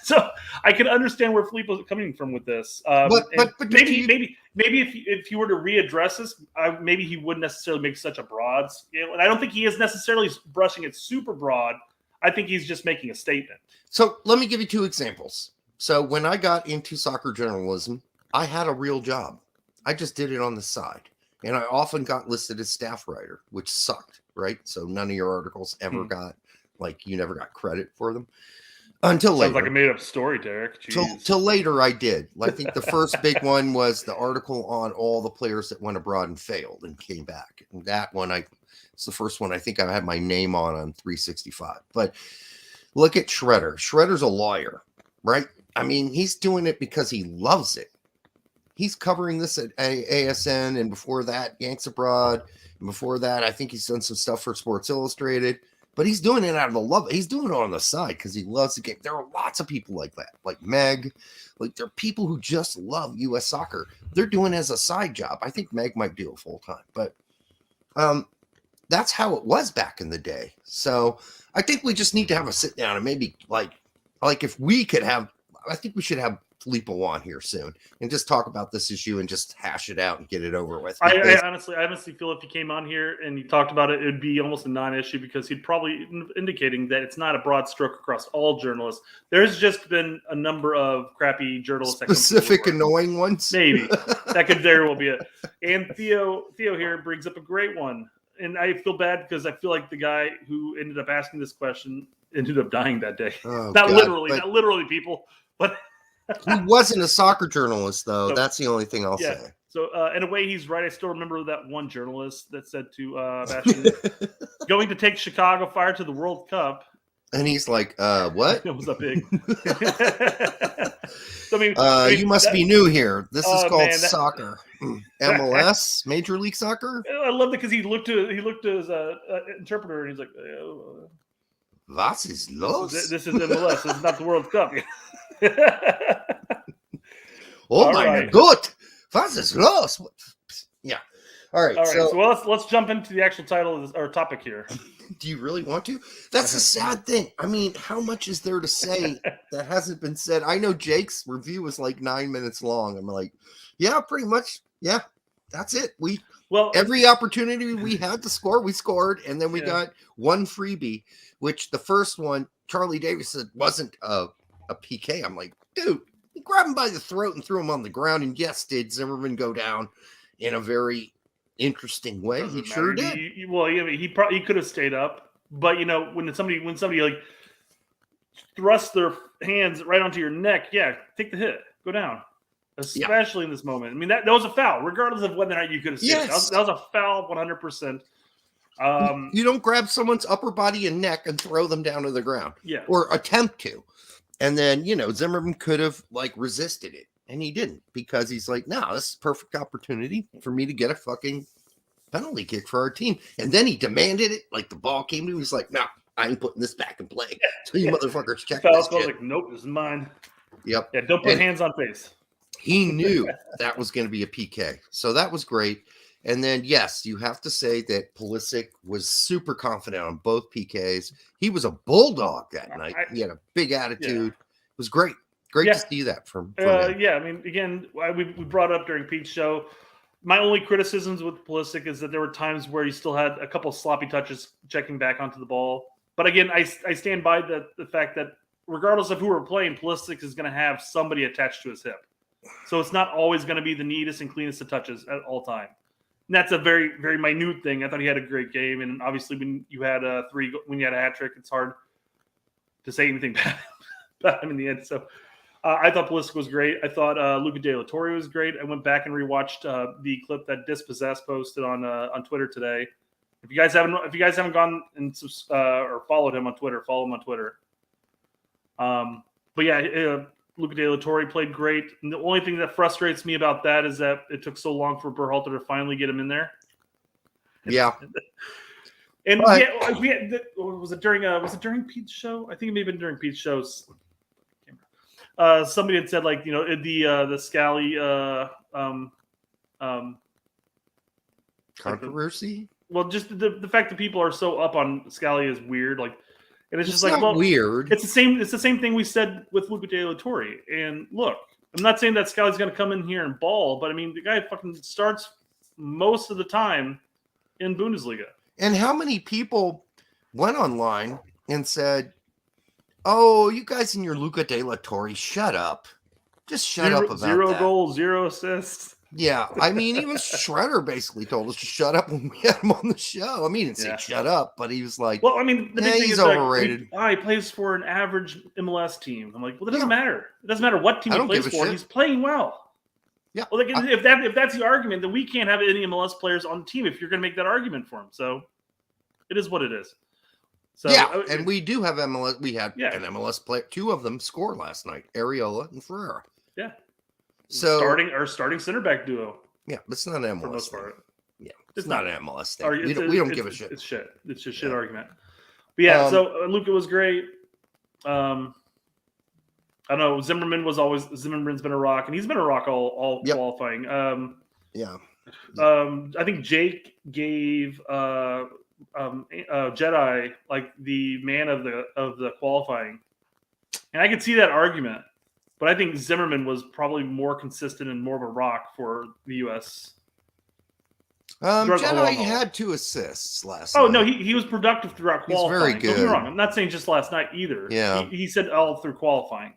Speaker 2: So I can understand where Filippo's coming from with this. But maybe if he were to readdress this, maybe he wouldn't necessarily make such a broad scale. And I don't think he is necessarily brushing it super broad. I think he's just making a statement.
Speaker 1: So let me give you two examples. So when I got into soccer journalism, I had a real job. I just did it on the side. And I often got listed as staff writer, which sucked, right? So none of your articles ever got, you never got credit for them. Until later.
Speaker 2: Sounds like a made-up story, Derek.
Speaker 1: Till later I did. I think the first big one was the article on all the players that went abroad and failed and came back. And that one, it's the first one I think I had my name on 365. But look at Shredder. Shredder's a lawyer, right? I mean, he's doing it because he loves it. He's covering this at ASN, and before that, Yanks Abroad. And before that, I think he's done some stuff for Sports Illustrated. But he's doing it out of the love. He's doing it on the side because he loves the game. There are lots of people like that, like Meg. There are people who just love U.S. soccer. They're doing it as a side job. I think Meg might do it full time. But that's how it was back in the day. So I think we just need to have a sit down and maybe like if we could have, I think we should have Filippo on here soon and just talk about this issue and just hash it out and get it over with.
Speaker 2: I honestly feel if he came on here and he talked about it, it'd be almost a non-issue because he'd probably indicating that it's not a broad stroke across all journalists. There's just been a number of crappy journalists,
Speaker 1: specific annoying ones.
Speaker 2: Maybe that could very well be it. And Theo here brings up a great one, and I feel bad because I feel like the guy who ended up asking this question ended up dying that day. Not literally, people, but.
Speaker 1: He wasn't a soccer journalist, though. So, that's the only thing I'll say.
Speaker 2: So, in a way, he's right. I still remember that one journalist that said to Bastian, going to take Chicago Fire to the World Cup.
Speaker 1: And he's like, what?
Speaker 2: It was a big. So,
Speaker 1: you must be new here. This is called soccer. MLS, Major League Soccer.
Speaker 2: I love it because he looked to his interpreter and he's like,
Speaker 1: Was ist los?
Speaker 2: This is MLS. This is not the World Cup.
Speaker 1: Oh
Speaker 2: All
Speaker 1: my
Speaker 2: right.
Speaker 1: God. Was ist los? Yeah. All right.
Speaker 2: All right,
Speaker 1: So,
Speaker 2: so let's jump into the actual title of this, our topic here.
Speaker 1: do you really want to? That's a sad thing. I mean, how much is there to say that hasn't been said? I know Jake's review was like 9 minutes long. I'm like, yeah, pretty much. Yeah, that's it. Every opportunity we had to score, we scored, and then we got one freebie, which the first one, Charlie Davis said wasn't a PK. I'm like, dude, he grabbed him by the throat and threw him on the ground. And yes, did Zimmerman go down in a very interesting way?
Speaker 2: Doesn't
Speaker 1: He sure
Speaker 2: matter.
Speaker 1: did.
Speaker 2: He probably could have stayed up, but when somebody like thrusts their hands right onto your neck, take the hit, go down. Especially in this moment. I mean, that was a foul, regardless of whether or not you could have seen it. That was a foul, 100%.
Speaker 1: You don't grab someone's upper body and neck and throw them down to the ground.
Speaker 2: Yeah.
Speaker 1: Or attempt to. And then, Zimmerman could have resisted it. And he didn't, because he's like, no, this is a perfect opportunity for me to get a fucking penalty kick for our team. And then he demanded it. Like the ball came to him. He's like, no, I ain't putting this back in play. So you motherfuckers check this
Speaker 2: I was like, nope, this is mine.
Speaker 1: Yep.
Speaker 2: Yeah, don't put hands on face.
Speaker 1: He knew that was going to be a PK. So that was great. And then, yes, you have to say that Pulisic was super confident on both PKs. He was a bulldog that night. He had a big attitude. It was great. Great to see that from him.
Speaker 2: Yeah, I mean, again, we brought up during Pete's show. My only criticisms with Pulisic is that there were times where he still had a couple sloppy touches checking back onto the ball. But again, I stand by the fact that regardless of who we're playing, Pulisic is going to have somebody attached to his hip. So it's not always going to be the neatest and cleanest of touches at all time. And that's a very, very minute thing. I thought he had a great game. And obviously when you had a hat trick, it's hard to say anything bad about him in the end. So I thought Pulisic was great. I thought Luca De La Torre was great. I went back and rewatched the clip that Dispossessed posted on Twitter today. If you guys haven't gone and or followed him on Twitter, follow him on Twitter. But yeah, Luca De La Torre played great. And the only thing that frustrates me about that is that it took so long for Berhalter to finally get him in there.
Speaker 1: Yeah.
Speaker 2: And was it during Pete's show? I think it may have been during Pete's shows. Somebody had said the Scally
Speaker 1: controversy.
Speaker 2: Well, just the fact that people are so up on Scally is weird. And it's just
Speaker 1: weird.
Speaker 2: It's the same thing we said with Luca De La Torre. And look, I'm not saying that Scally's going to come in here and ball, but I mean the guy fucking starts most of the time in Bundesliga.
Speaker 1: And how many people went online and said, "Oh, you guys and your Luca De La Torre, shut up! Just shut up about
Speaker 2: 0
Speaker 1: that."
Speaker 2: goals, 0 assists.
Speaker 1: Yeah, I mean, even Shredder basically told us to shut up when we had him on the show. I mean, he didn't say shut up, but he was like,
Speaker 2: well, I mean, the big thing
Speaker 1: he's
Speaker 2: is
Speaker 1: overrated.
Speaker 2: He plays for an average MLS team. I'm like, well, that doesn't matter. It doesn't matter what team he plays for. He's playing well.
Speaker 1: Yeah.
Speaker 2: Well, if that's the argument, then we can't have any MLS players on the team if you're going to make that argument for him. So it is what it is. So
Speaker 1: and we do have MLS. We had an MLS player. 2 of them scored last night: Areola and Ferreira.
Speaker 2: Yeah.
Speaker 1: So
Speaker 2: starting center back duo.
Speaker 1: Yeah, but it's not an MLS
Speaker 2: for the most
Speaker 1: thing.
Speaker 2: part.
Speaker 1: Yeah, it's not an MLS thing.
Speaker 2: We
Speaker 1: don't give a shit.
Speaker 2: It's shit. It's just shit argument. But yeah, so Luca was great. I don't know. Zimmerman's been a rock, and he's been a rock all qualifying. I think Jake gave Jedi the man of the qualifying, and I could see that argument. But I think Zimmerman was probably more consistent and more of a rock for the U.S.
Speaker 1: Jedi had 2 assists last night.
Speaker 2: Oh, no, he was productive throughout qualifying.
Speaker 1: He's very good.
Speaker 2: Don't get me wrong. I'm not saying just last night either.
Speaker 1: Yeah.
Speaker 2: He said all through qualifying.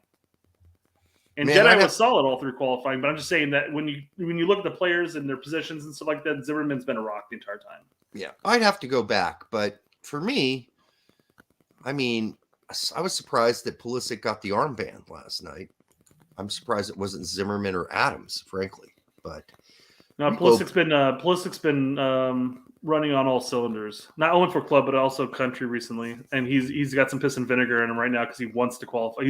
Speaker 2: And
Speaker 1: Man,
Speaker 2: Jedi was solid all through qualifying, but I'm just saying that when you look at the players and their positions and stuff like that, Zimmerman's been a rock the entire time.
Speaker 1: Yeah, I'd have to go back. But for me, I mean, I was surprised that Pulisic got the armband last night. I'm surprised it wasn't Zimmerman or Adams, frankly. But
Speaker 2: no, Pulisic's been running on all cylinders, not only for club but also country recently, and he's got some piss and vinegar in him right now because he wants to qualify.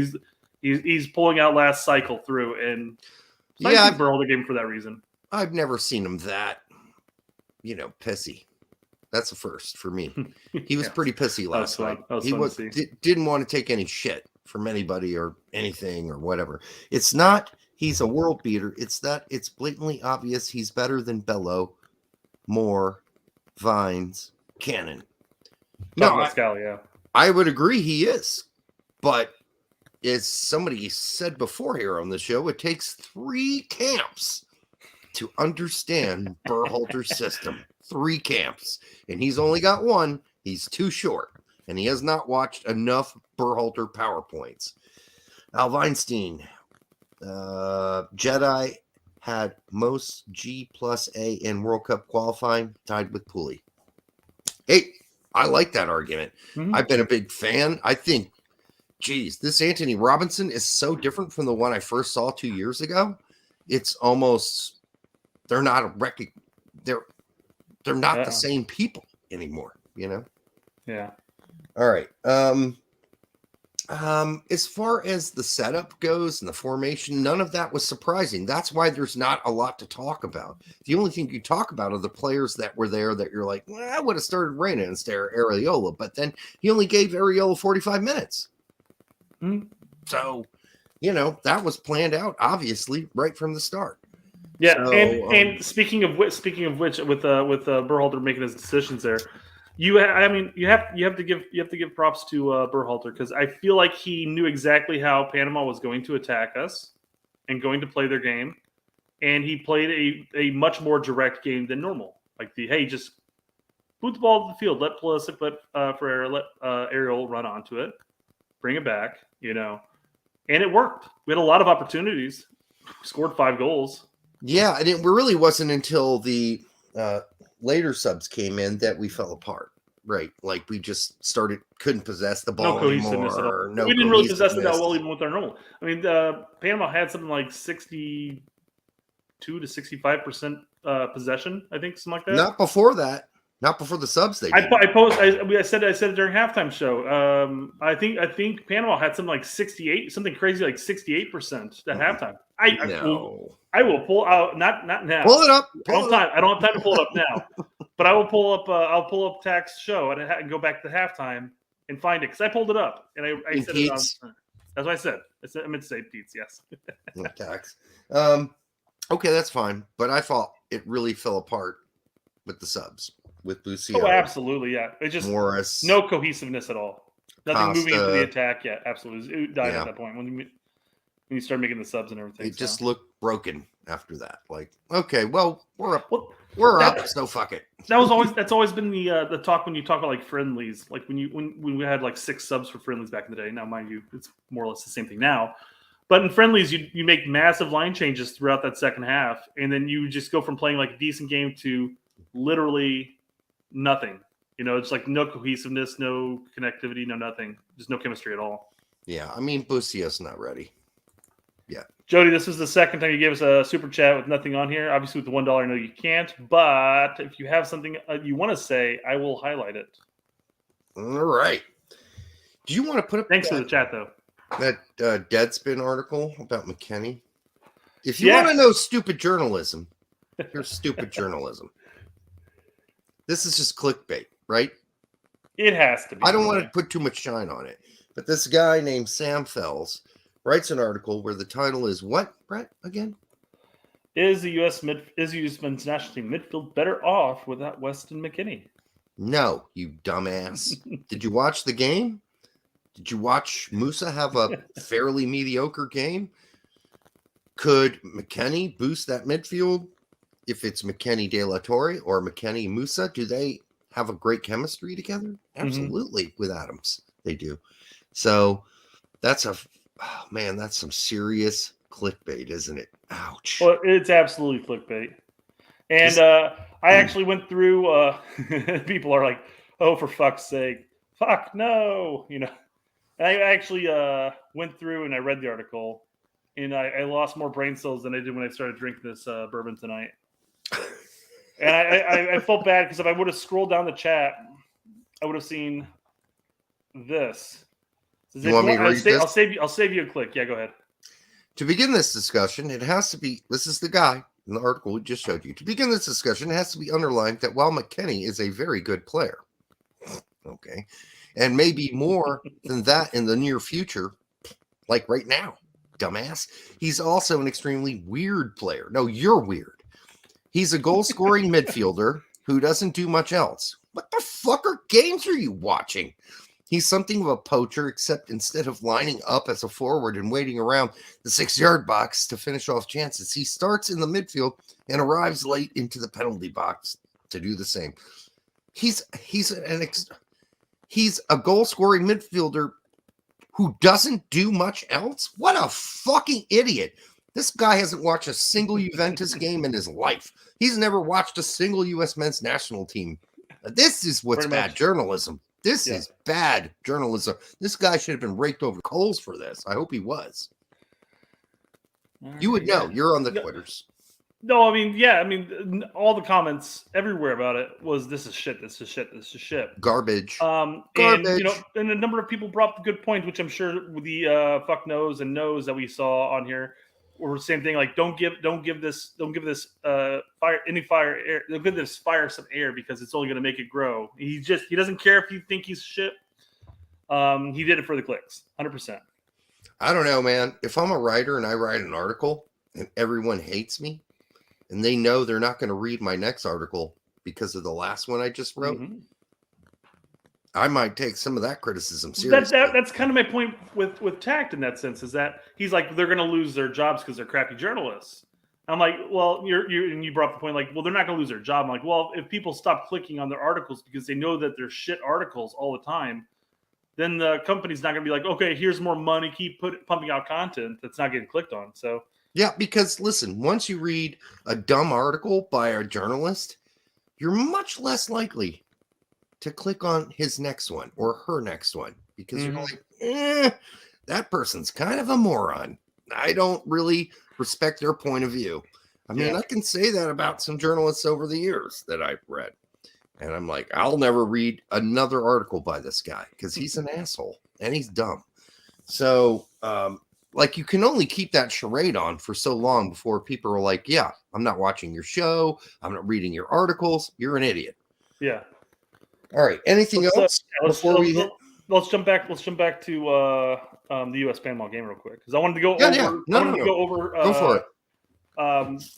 Speaker 2: He's pulling out last cycle through, and I hold the game for that reason.
Speaker 1: I've never seen him that, pissy. That's a first for me. He was
Speaker 2: Yeah.
Speaker 1: pretty pissy
Speaker 2: That was
Speaker 1: last
Speaker 2: fun.
Speaker 1: night.
Speaker 2: That was
Speaker 1: He
Speaker 2: fun to
Speaker 1: was
Speaker 2: see.
Speaker 1: didn't want to take any shit from anybody or anything or whatever. It's not he's a world beater. It's that it's blatantly obvious he's better than Bello, Moore, Vines, Cannon. No,
Speaker 2: Talking about Scally, yeah.
Speaker 1: I would agree he is. But as somebody said before here on the show, it takes 3 camps to understand Berhalter's system. 3 camps. And he's only got 1. He's too short. And he has not watched enough Berhalter PowerPoints. Al Weinstein, Jedi had most G plus A in World Cup qualifying, tied with Pooley. Hey, I like that argument.
Speaker 2: Mhm.
Speaker 1: I've been a big fan. I think, geez, this Anthony Robinson is so different from the one I first saw 2 years ago. It's almost they're not the same people anymore, you know?
Speaker 2: Yeah.
Speaker 1: All right. As far as the setup goes and the formation, none of that was surprising. That's why there's not a lot to talk about. The only thing you talk about are the players that were there that you're like, well, I would have started Reyna instead of Areola, but then he only gave Areola 45 minutes.
Speaker 2: Mhm.
Speaker 1: So, that was planned out, obviously, right from the start.
Speaker 2: Yeah,
Speaker 1: So,
Speaker 2: and speaking of which, with Berhalter making his decisions there, you have to give props to Berhalter, because I feel like he knew exactly how Panama was going to attack us and going to play their game, and he played a much more direct game than normal. Like just boot the ball to the field, let Pulisic, let Ariel run onto it, bring it back, and it worked. We had a lot of opportunities, scored 5 goals.
Speaker 1: Yeah, and it really wasn't until the later subs came in that we fell apart, right? Like we just couldn't possess the ball
Speaker 2: No cohesiveness at all.
Speaker 1: anymore.
Speaker 2: We didn't really possess it that well, even with our normal. I mean, Panama had something like 62 to 65% possession, I think, something like that.
Speaker 1: Not before that. Not before the subs. They did.
Speaker 2: I said it during halftime show. I think Panama had something like 68, something crazy like 68% at halftime. I will pull out not now.
Speaker 1: Pull it up.
Speaker 2: I don't have time to pull it up now. But I will pull up. I'll pull up Tax's show and go back to halftime and find it, because I pulled it up and I said it on. That's what I said. I meant to say Pete's. Yes.
Speaker 1: Tax. Okay, that's fine. But I thought it really fell apart with the subs, with Lucio.
Speaker 2: Oh, absolutely, yeah. It's just
Speaker 1: Morris,
Speaker 2: no cohesiveness at all. Nothing
Speaker 1: Costa,
Speaker 2: moving into the attack yet. Absolutely, it died at that point when you start making the subs and everything.
Speaker 1: It just looked broken after that. Like, okay, well, we're up. We're up. So fuck it.
Speaker 2: That's always been the talk when you talk about like friendlies. Like when we had like 6 subs for friendlies back in the day. Now, mind you, it's more or less the same thing now. But in friendlies, you make massive line changes throughout that second half, and then you just go from playing like a decent game to literally nothing. It's like no cohesiveness, no connectivity, no nothing. Just no chemistry at all.
Speaker 1: Yeah, I mean, Bucio's not ready. Yeah.
Speaker 2: Jody, this is the second time you gave us a super chat with nothing on here. Obviously, with the $1, I know you can't. But if you have something you want to say, I will highlight it.
Speaker 1: All right. Do you want to put up
Speaker 2: Thanks for the chat, though.
Speaker 1: That Deadspin article about McKenny? If you want to know stupid journalism, here's stupid journalism. This is just clickbait, right?
Speaker 2: It has to be.
Speaker 1: I don't want to put too much shine on it. But this guy named Sam Fells writes an article where the title is what, Brett, again?
Speaker 2: Is the U.S. men's national team midfield better off without Weston McKennie?
Speaker 1: No, you dumbass. Did you watch the game? Did you watch Musa have a fairly mediocre game? Could McKennie boost that midfield? If it's McKennie De La Torre or McKennie Musa, do they have a great chemistry together? Absolutely. With Adams, they do. So that's some serious clickbait, isn't it? Ouch.
Speaker 2: Well, it's absolutely clickbait. And I actually went through, people are like, oh, for fuck's sake. Fuck, no. I actually went through and I read the article, and I lost more brain cells than I did when I started drinking this bourbon tonight. And I felt bad, because if I would have scrolled down the chat, I would have seen this.
Speaker 1: You want me to read this?
Speaker 2: I'll save you a click. Yeah, go ahead.
Speaker 1: To begin this discussion, it has to be, this is the guy, in the article we just showed you. To begin this discussion, it has to be underlined that while McKennie is a very good player, okay, and maybe more than that in the near future, like right now, dumbass, he's also an extremely weird player. No, you're weird. He's a goal-scoring midfielder who doesn't do much else. What the fucker games are you watching? He's something of a poacher, except instead of lining up as a forward and waiting around the 6-yard box to finish off chances, he starts in the midfield and arrives late into the penalty box to do the same. He's a goal-scoring midfielder who doesn't do much else? What a fucking idiot. This guy hasn't watched a single Juventus game in his life. He's never watched a single U.S. men's national team. This is what's bad journalism. This is bad journalism. This guy should have been raked over coals for this. I hope he was. You would know. You're on the Twitters.
Speaker 2: No, I mean, all the comments everywhere about it was this is shit, this is shit, this is shit.
Speaker 1: Garbage.
Speaker 2: And a number of people brought up the good point, which I'm sure the fuck knows and knows that we saw on here were the same thing. Like, don't give this fire some air because it's only going to make it grow. He doesn't care if you think he's shit. He did it for the clicks, 100%.
Speaker 1: I don't know, man. If I'm a writer and I write an article and everyone hates me and they know they're not going to read my next article because of the last one I just wrote, I might take some of that criticism seriously.
Speaker 2: That's kind of my point with Tact in that sense, is that he's like, they're going to lose their jobs because they're crappy journalists. I'm like, well, you brought up the point, like, well, they're not going to lose their job. I'm like, well, if people stop clicking on their articles because they know that they're shit articles all the time, then the company's not going to be like, okay, here's more money, keep pumping out content that's not getting clicked on. So
Speaker 1: yeah, because listen, once you read a dumb article by a journalist, you're much less likely to click on his next one or her next one because you're like, that person's kind of a moron. I don't really respect their point of view. I mean, I can say that about some journalists over the years that I've read. And I'm like, I'll never read another article by this guy because he's an asshole and he's dumb. So, like, you can only keep that charade on for so long before people are like, yeah, I'm not watching your show. I'm not reading your articles. You're an idiot.
Speaker 2: Yeah.
Speaker 1: All right. Anything else before we hit?
Speaker 2: Let's jump back to the U.S. Panama game real quick because I wanted to go over.
Speaker 1: Go for it.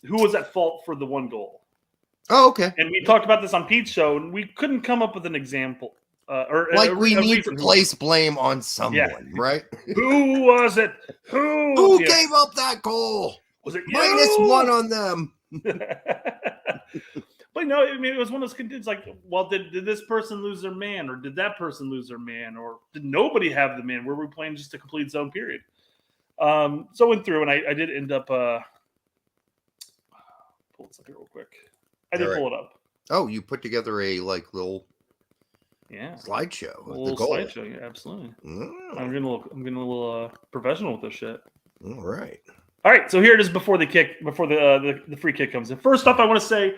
Speaker 2: Who was at fault for the one goal?
Speaker 1: Oh, okay.
Speaker 2: And we talked about this on Pete's show, and we couldn't come up with an example.
Speaker 1: We need to place blame on someone, right?
Speaker 2: Who was it?
Speaker 1: Who gave up that goal?
Speaker 2: Was it
Speaker 1: -1 on them?
Speaker 2: But no, I mean, it was one of those conditions like, well, did this person lose their man, or did that person lose their man, or did nobody have the man? Were we playing just a complete zone period? So I went through, and I did end up pull this up here real quick. I did pull it up.
Speaker 1: Oh, you put together a little slideshow.
Speaker 2: A little slideshow, yeah, absolutely.
Speaker 1: Oh.
Speaker 2: I'm getting a little professional with this shit.
Speaker 1: All right.
Speaker 2: So here it is before the free kick comes in. First off, I want to say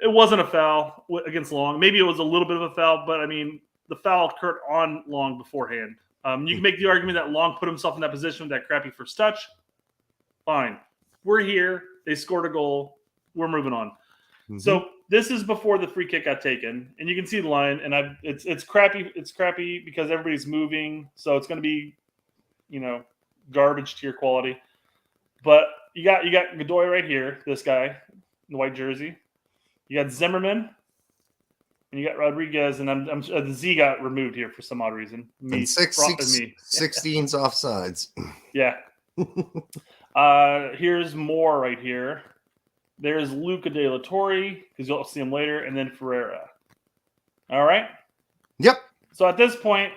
Speaker 2: it wasn't a foul against Long. Maybe it was a little bit of a foul, but I mean, the foul occurred on Long beforehand. You can make the argument that Long put himself in that position with that crappy first touch. Fine. We're here. They scored a goal. We're moving on. Mm-hmm. So this is before the free kick got taken, and you can see the line. And it's crappy. It's crappy because everybody's moving, so it's going to be, garbage tier quality. But you got Godoy right here. This guy in the white jersey. You got Zimmerman, and you got Rodriguez, and I'm the Z got removed here for some odd reason.
Speaker 1: 16's offsides.
Speaker 2: Yeah. Here's Moore right here. There's Luca De La Torre, because you'll see him later, and then Ferreira. All right?
Speaker 1: Yep.
Speaker 2: So at this point,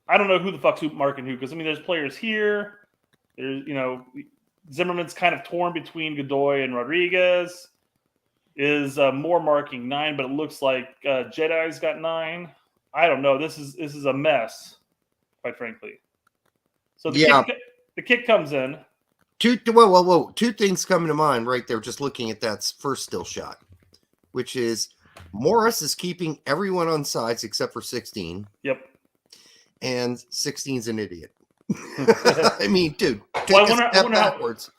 Speaker 2: I don't know who the fuck's marking who, because, I mean, there's players here. There's, Zimmerman's kind of torn between Godoy and Rodriguez. Is Moore marking 9, but it looks like Jedi's got 9. I don't know. This is a mess, quite frankly. So the kick comes in.
Speaker 1: Two things come to mind right there, just looking at that first still shot, which is Morris is keeping everyone on sides except for 16.
Speaker 2: Yep. And
Speaker 1: 16's an idiot. I mean, dude, take a step backwards.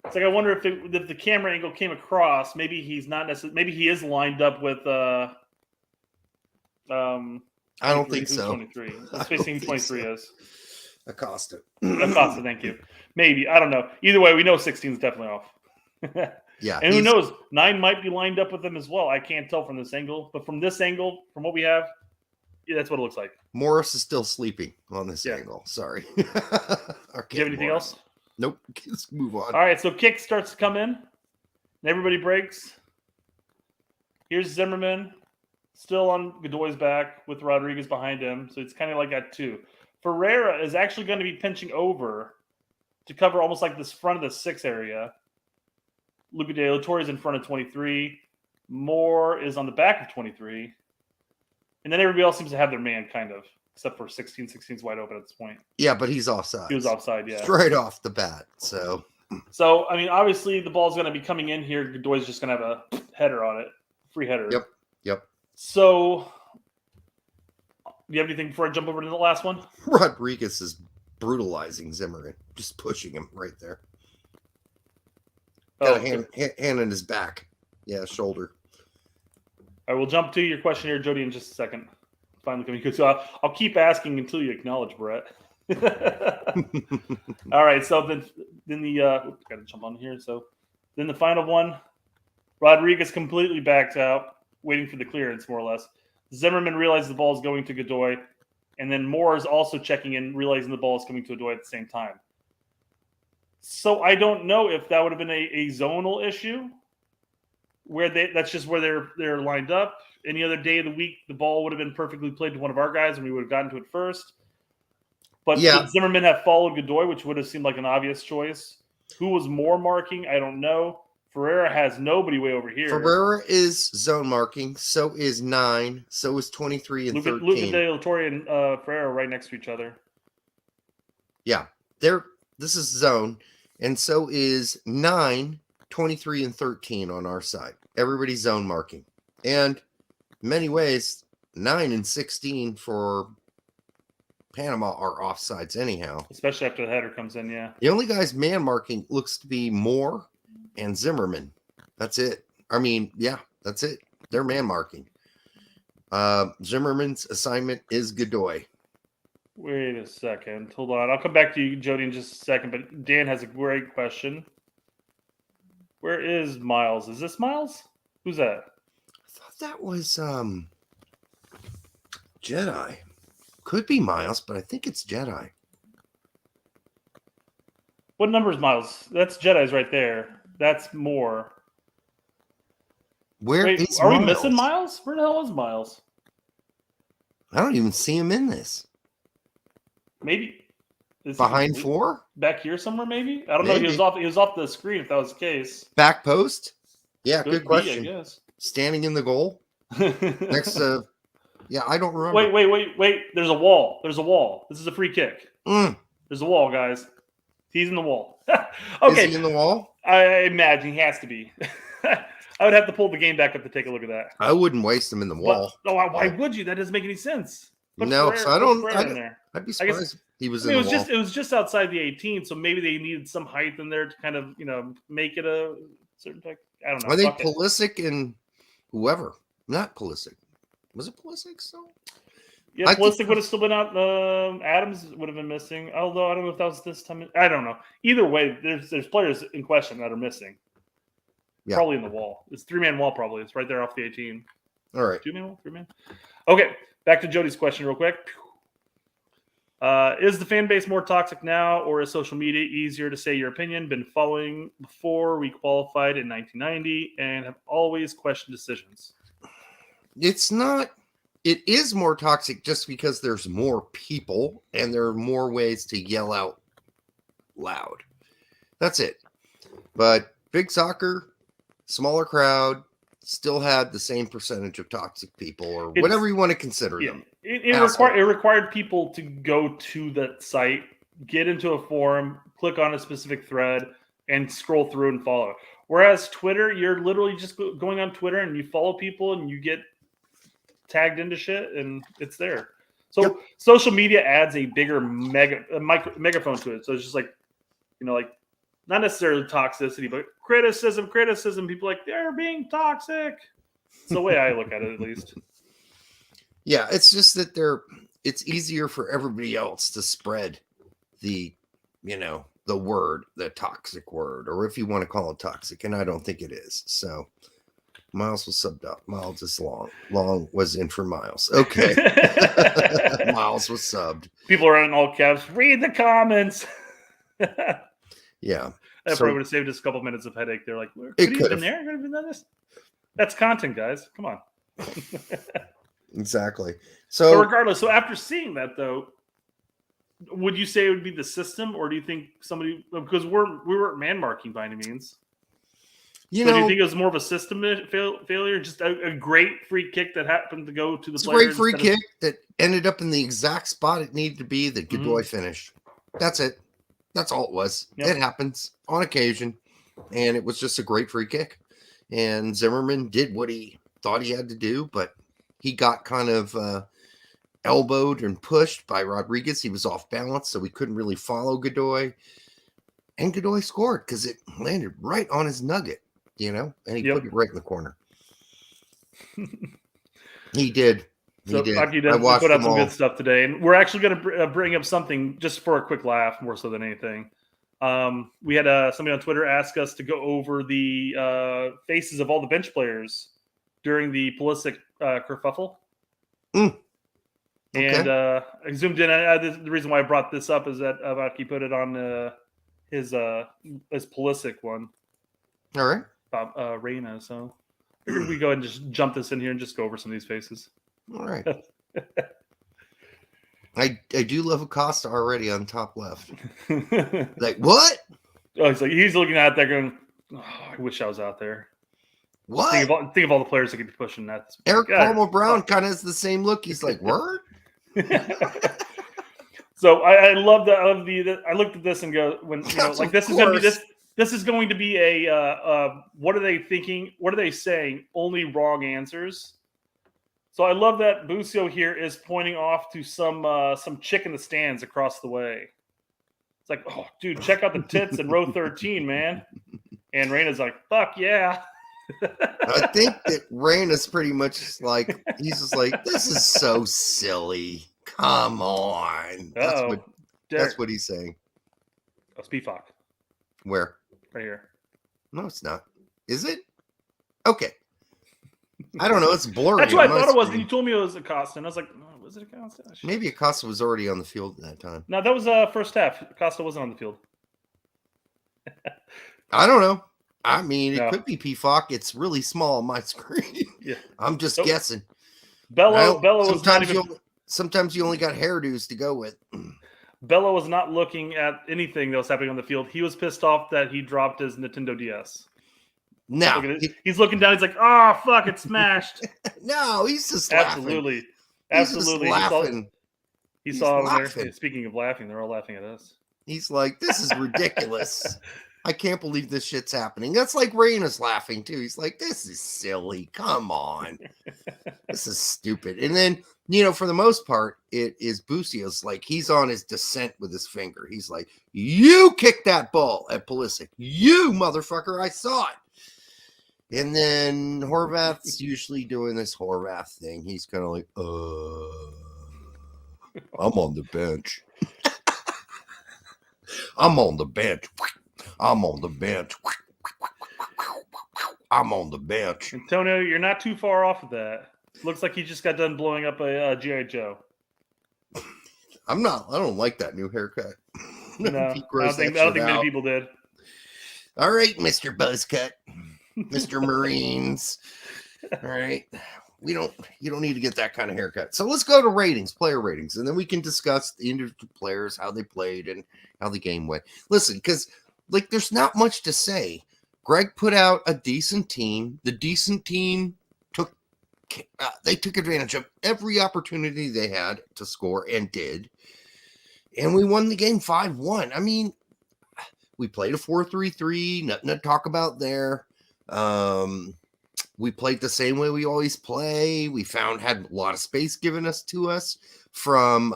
Speaker 2: It's like I wonder if the camera angle came across. Maybe he's not necessarily. Maybe he is lined up with.
Speaker 1: I don't think
Speaker 2: Who's
Speaker 1: so.
Speaker 2: 23. Let's face who 23 is.
Speaker 1: Acosta.
Speaker 2: Acosta, thank you. Maybe. I don't know. Either way, we know 16 is definitely off.
Speaker 1: Yeah.
Speaker 2: And who knows? 9 might be lined up with him as well. I can't tell from this angle. But from this angle, from what we have, yeah, that's what it looks like.
Speaker 1: Morris is still sleeping on this
Speaker 2: Yeah.
Speaker 1: angle. Sorry.
Speaker 2: Do you have anything else?
Speaker 1: Nope. Let's move on.
Speaker 2: All right, so kick starts to come in. And everybody breaks. Here's Zimmerman. Still on Godoy's back with Rodriguez behind him. So it's kind of like that too. Ferreira is actually going to be pinching over to cover almost like this front of the 6 area. Luca De La Torre is in front of 23. Moore is on the back of 23. And then everybody else seems to have their man, kind of, except for 16. 16's wide open at this point.
Speaker 1: Yeah, but he's offside.
Speaker 2: He was offside, yeah.
Speaker 1: Straight off the bat. So,
Speaker 2: I mean, obviously the ball's going to be coming in here. Godoy's just going to have a header on it. Free header.
Speaker 1: Yep.
Speaker 2: So, do you have anything before I jump over to the last one?
Speaker 1: Rodriguez is brutalizing Zimmerman, just pushing him right there. Got a hand in his back. Yeah, shoulder.
Speaker 2: I will jump to your question here, Jody, in just a second. Finally coming good. So I'll keep asking until you acknowledge, Brett. All right. So then the got to jump on here. So then the final one, Rodriguez completely backs out, waiting for the clearance, more or less. Zimmerman realizes the ball is going to Godoy, and then Moore is also checking in, realizing the ball is coming to Godoy at the same time. So I don't know if that would have been a zonal issue, where that's just where they're lined up. Any other day of the week, the ball would have been perfectly played to one of our guys, and we would have gotten to it first. But Did Zimmerman have followed Godoy, which would have seemed like an obvious choice? Who was more marking? I don't know. Ferreira has nobody way over here.
Speaker 1: Ferreira is zone marking. So is 9. So is 23 and 13.
Speaker 2: Luca De La Torre and Ferreira right next to each other.
Speaker 1: Yeah. This is zone. And so is 9, 23, and 13 on our side. Everybody's zone marking. And in many ways, 9 and 16 for Panama are offsides anyhow.
Speaker 2: Especially after the header comes in, yeah.
Speaker 1: The only guys man marking looks to be Moore and Zimmerman. That's it. I mean, yeah, that's it. They're man marking. Zimmerman's assignment is Godoy.
Speaker 2: Wait a second. Hold on. I'll come back to you, Jody, in just a second. But Dan has a great question. Where is Miles? Is this Miles? Who's that?
Speaker 1: I thought that was Jedi. Could be Miles, but I think it's Jedi.
Speaker 2: What number is Miles? That's Jedi's right there. That's Moore.
Speaker 1: Where is
Speaker 2: are
Speaker 1: Miles?
Speaker 2: we missing Miles? Where the hell is Miles?
Speaker 1: I don't even see him in this.
Speaker 2: Maybe is
Speaker 1: behind 4?
Speaker 2: Back here somewhere, maybe? I don't know.
Speaker 1: Maybe.
Speaker 2: He was off the screen if that was the case.
Speaker 1: Back post? Yeah,
Speaker 2: Could
Speaker 1: good
Speaker 2: be,
Speaker 1: question.
Speaker 2: I guess.
Speaker 1: Standing in the goal next to. Yeah, I don't remember.
Speaker 2: Wait. There's a wall. This is a free kick. There's a wall, guys. He's in the wall. Okay.
Speaker 1: Is he in the wall?
Speaker 2: I imagine he has to be. I would have to pull the game back up to take a look at that.
Speaker 1: I wouldn't waste him in the wall.
Speaker 2: Why would you? That doesn't make any sense.
Speaker 1: No, so I'd be surprised if he was in the wall.
Speaker 2: It was just outside the 18, so maybe they needed some height in there to kind of, make it a certain type. I don't know.
Speaker 1: I think Pulisic and whoever. Not Pulisic. Was it Pulisic still?
Speaker 2: Yeah, Pulisic would have still been out. Adams would have been missing. Although I don't know if that was this time. I don't know. Either way, there's players in question that are missing. Yeah. Probably in the wall. It's 3-man wall probably. It's right there off the 18.
Speaker 1: All right.
Speaker 2: 2-man wall? 3-man? Okay. Back to Jody's question real quick. Is the fan base more toxic now, or is social media easier to say your opinion? Been following before we qualified in 1990 and have always questioned decisions.
Speaker 1: It's not. It is more toxic just because there's more people and there are more ways to yell out loud. That's it. But big soccer, smaller crowd, still had the same percentage of toxic people or whatever you want to consider them.
Speaker 2: It required people to go to that site, get into a forum, click on a specific thread, and scroll through and follow. Whereas Twitter, you're literally just going on Twitter and you follow people and you get tagged into shit and it's there. So Social media adds a bigger megaphone to it. So it's just like, not necessarily toxicity, but criticism. People like, they're being toxic. It's the way I look at it, at least.
Speaker 1: Yeah, it's just that it's easier for everybody else to spread the word, the toxic word, or if you want to call it toxic, and I don't think it is. So Miles was subbed up. Miles is long. Long was in for Miles. Okay. Miles was subbed.
Speaker 2: People are in all caps. Read the comments.
Speaker 1: Yeah.
Speaker 2: That probably would have saved us a couple minutes of headache. They're like,
Speaker 1: It
Speaker 2: could have been there. Could have been this. That's content, guys. Come on.
Speaker 1: Exactly.
Speaker 2: So
Speaker 1: So
Speaker 2: regardless, so after seeing that, though, would you say it would be the system, or do you think somebody, because we weren't man marking by any means?
Speaker 1: do
Speaker 2: Do you think it was more of a system failure, just a great free kick that happened to go to the
Speaker 1: it's a
Speaker 2: player?
Speaker 1: great free kick that ended up in the exact spot it needed to be that Godoy finished. That's it. That's all it was.
Speaker 2: Yep.
Speaker 1: It happens on occasion, and it was just a great free kick. And Zimmerman did what he thought he had to do, but he got kind of elbowed and pushed by Rodriguez. He was off balance, so we couldn't really follow Godoy. And Godoy scored because it landed right on his nugget, and he put it right in the corner. He did.
Speaker 2: So
Speaker 1: he did.
Speaker 2: Aki
Speaker 1: I watched
Speaker 2: put out
Speaker 1: them
Speaker 2: some
Speaker 1: all.
Speaker 2: good stuff today, and we're actually going to bring up something just for a quick laugh, more so than anything. We had somebody on Twitter ask us to go over the faces of all the bench players during the Pulisic kerfuffle.
Speaker 1: Okay.
Speaker 2: And I zoomed in. The reason why I brought this up is that Aki put it on his Pulisic one.
Speaker 1: All right.
Speaker 2: About Reina. So figured we go ahead and just jump this in here and just go over some of these faces.
Speaker 1: All right. I do love Acosta already on top left. Like, what?
Speaker 2: Oh, he's looking out there going, oh, I wish I was out there.
Speaker 1: What?
Speaker 2: Think of all the players that could be pushing that.
Speaker 1: Eric Palmer Brown kind of has the same look. He's like, word?
Speaker 2: So I love that. I looked at this and go, this is going to be a what are they thinking? What are they saying? Only wrong answers. So I love that Busio here is pointing off to some chick in the stands across the way. It's like, oh, dude, check out the tits in row 13, man. And Reina's like, fuck yeah.
Speaker 1: I think that Reina's pretty much like, he's just like, this is so silly. Come on. That's what he's saying.
Speaker 2: Oh, Speedfox.
Speaker 1: Where?
Speaker 2: Right here.
Speaker 1: No, it's not. Is it? Okay. I don't know. It's blurry.
Speaker 2: That's what I thought it was. And you told me it was Acosta. And I was like, oh, was it Acosta?
Speaker 1: Maybe Acosta was already on the field at that time.
Speaker 2: No, that was first half. Acosta wasn't on the field.
Speaker 1: I don't know. I mean, it could be PFOC. It's really small on my screen.
Speaker 2: Yeah.
Speaker 1: I'm just guessing.
Speaker 2: Bello was
Speaker 1: sometimes you only got hairdos to go with.
Speaker 2: Bello was not looking at anything that was happening on the field. He was pissed off that he dropped his Nintendo DS.
Speaker 1: No.
Speaker 2: He's looking down. He's like, oh, fuck, it smashed.
Speaker 1: No, he's just laughing.
Speaker 2: Absolutely.
Speaker 1: He's just laughing.
Speaker 2: He saw him there. Speaking of laughing, they're all laughing at us.
Speaker 1: He's like, this is ridiculous. I can't believe this shit's happening. That's like Reina's laughing too. He's like, this is silly. Come on. This is stupid. And then, for the most part, it is Busio's like, he's on his descent with his finger. He's like, you kicked that ball at Pulisic. You motherfucker. I saw it. And then Horvath's usually doing this Horvath thing. He's kind of like, I'm on the bench. I'm on the bench. I'm on the bench. I'm on the bench.
Speaker 2: Antonio, you're not too far off of that. Looks like he just got done blowing up a G.I. Joe.
Speaker 1: I'm not. I don't like that new haircut.
Speaker 2: No, I don't think many people did.
Speaker 1: All right, Mr. Buzzcut, Mr. Marines. All right. You don't need to get that kind of haircut. So let's go to ratings, player ratings, and then we can discuss the individual players, how they played, and how the game went. Listen, because there's not much to say. Greg put out a decent team. The decent team took advantage of every opportunity they had to score and did. And we won the game 5-1. I mean, we played a 4-3-3, nothing to talk about there. We played the same way we always play. We had a lot of space given to us from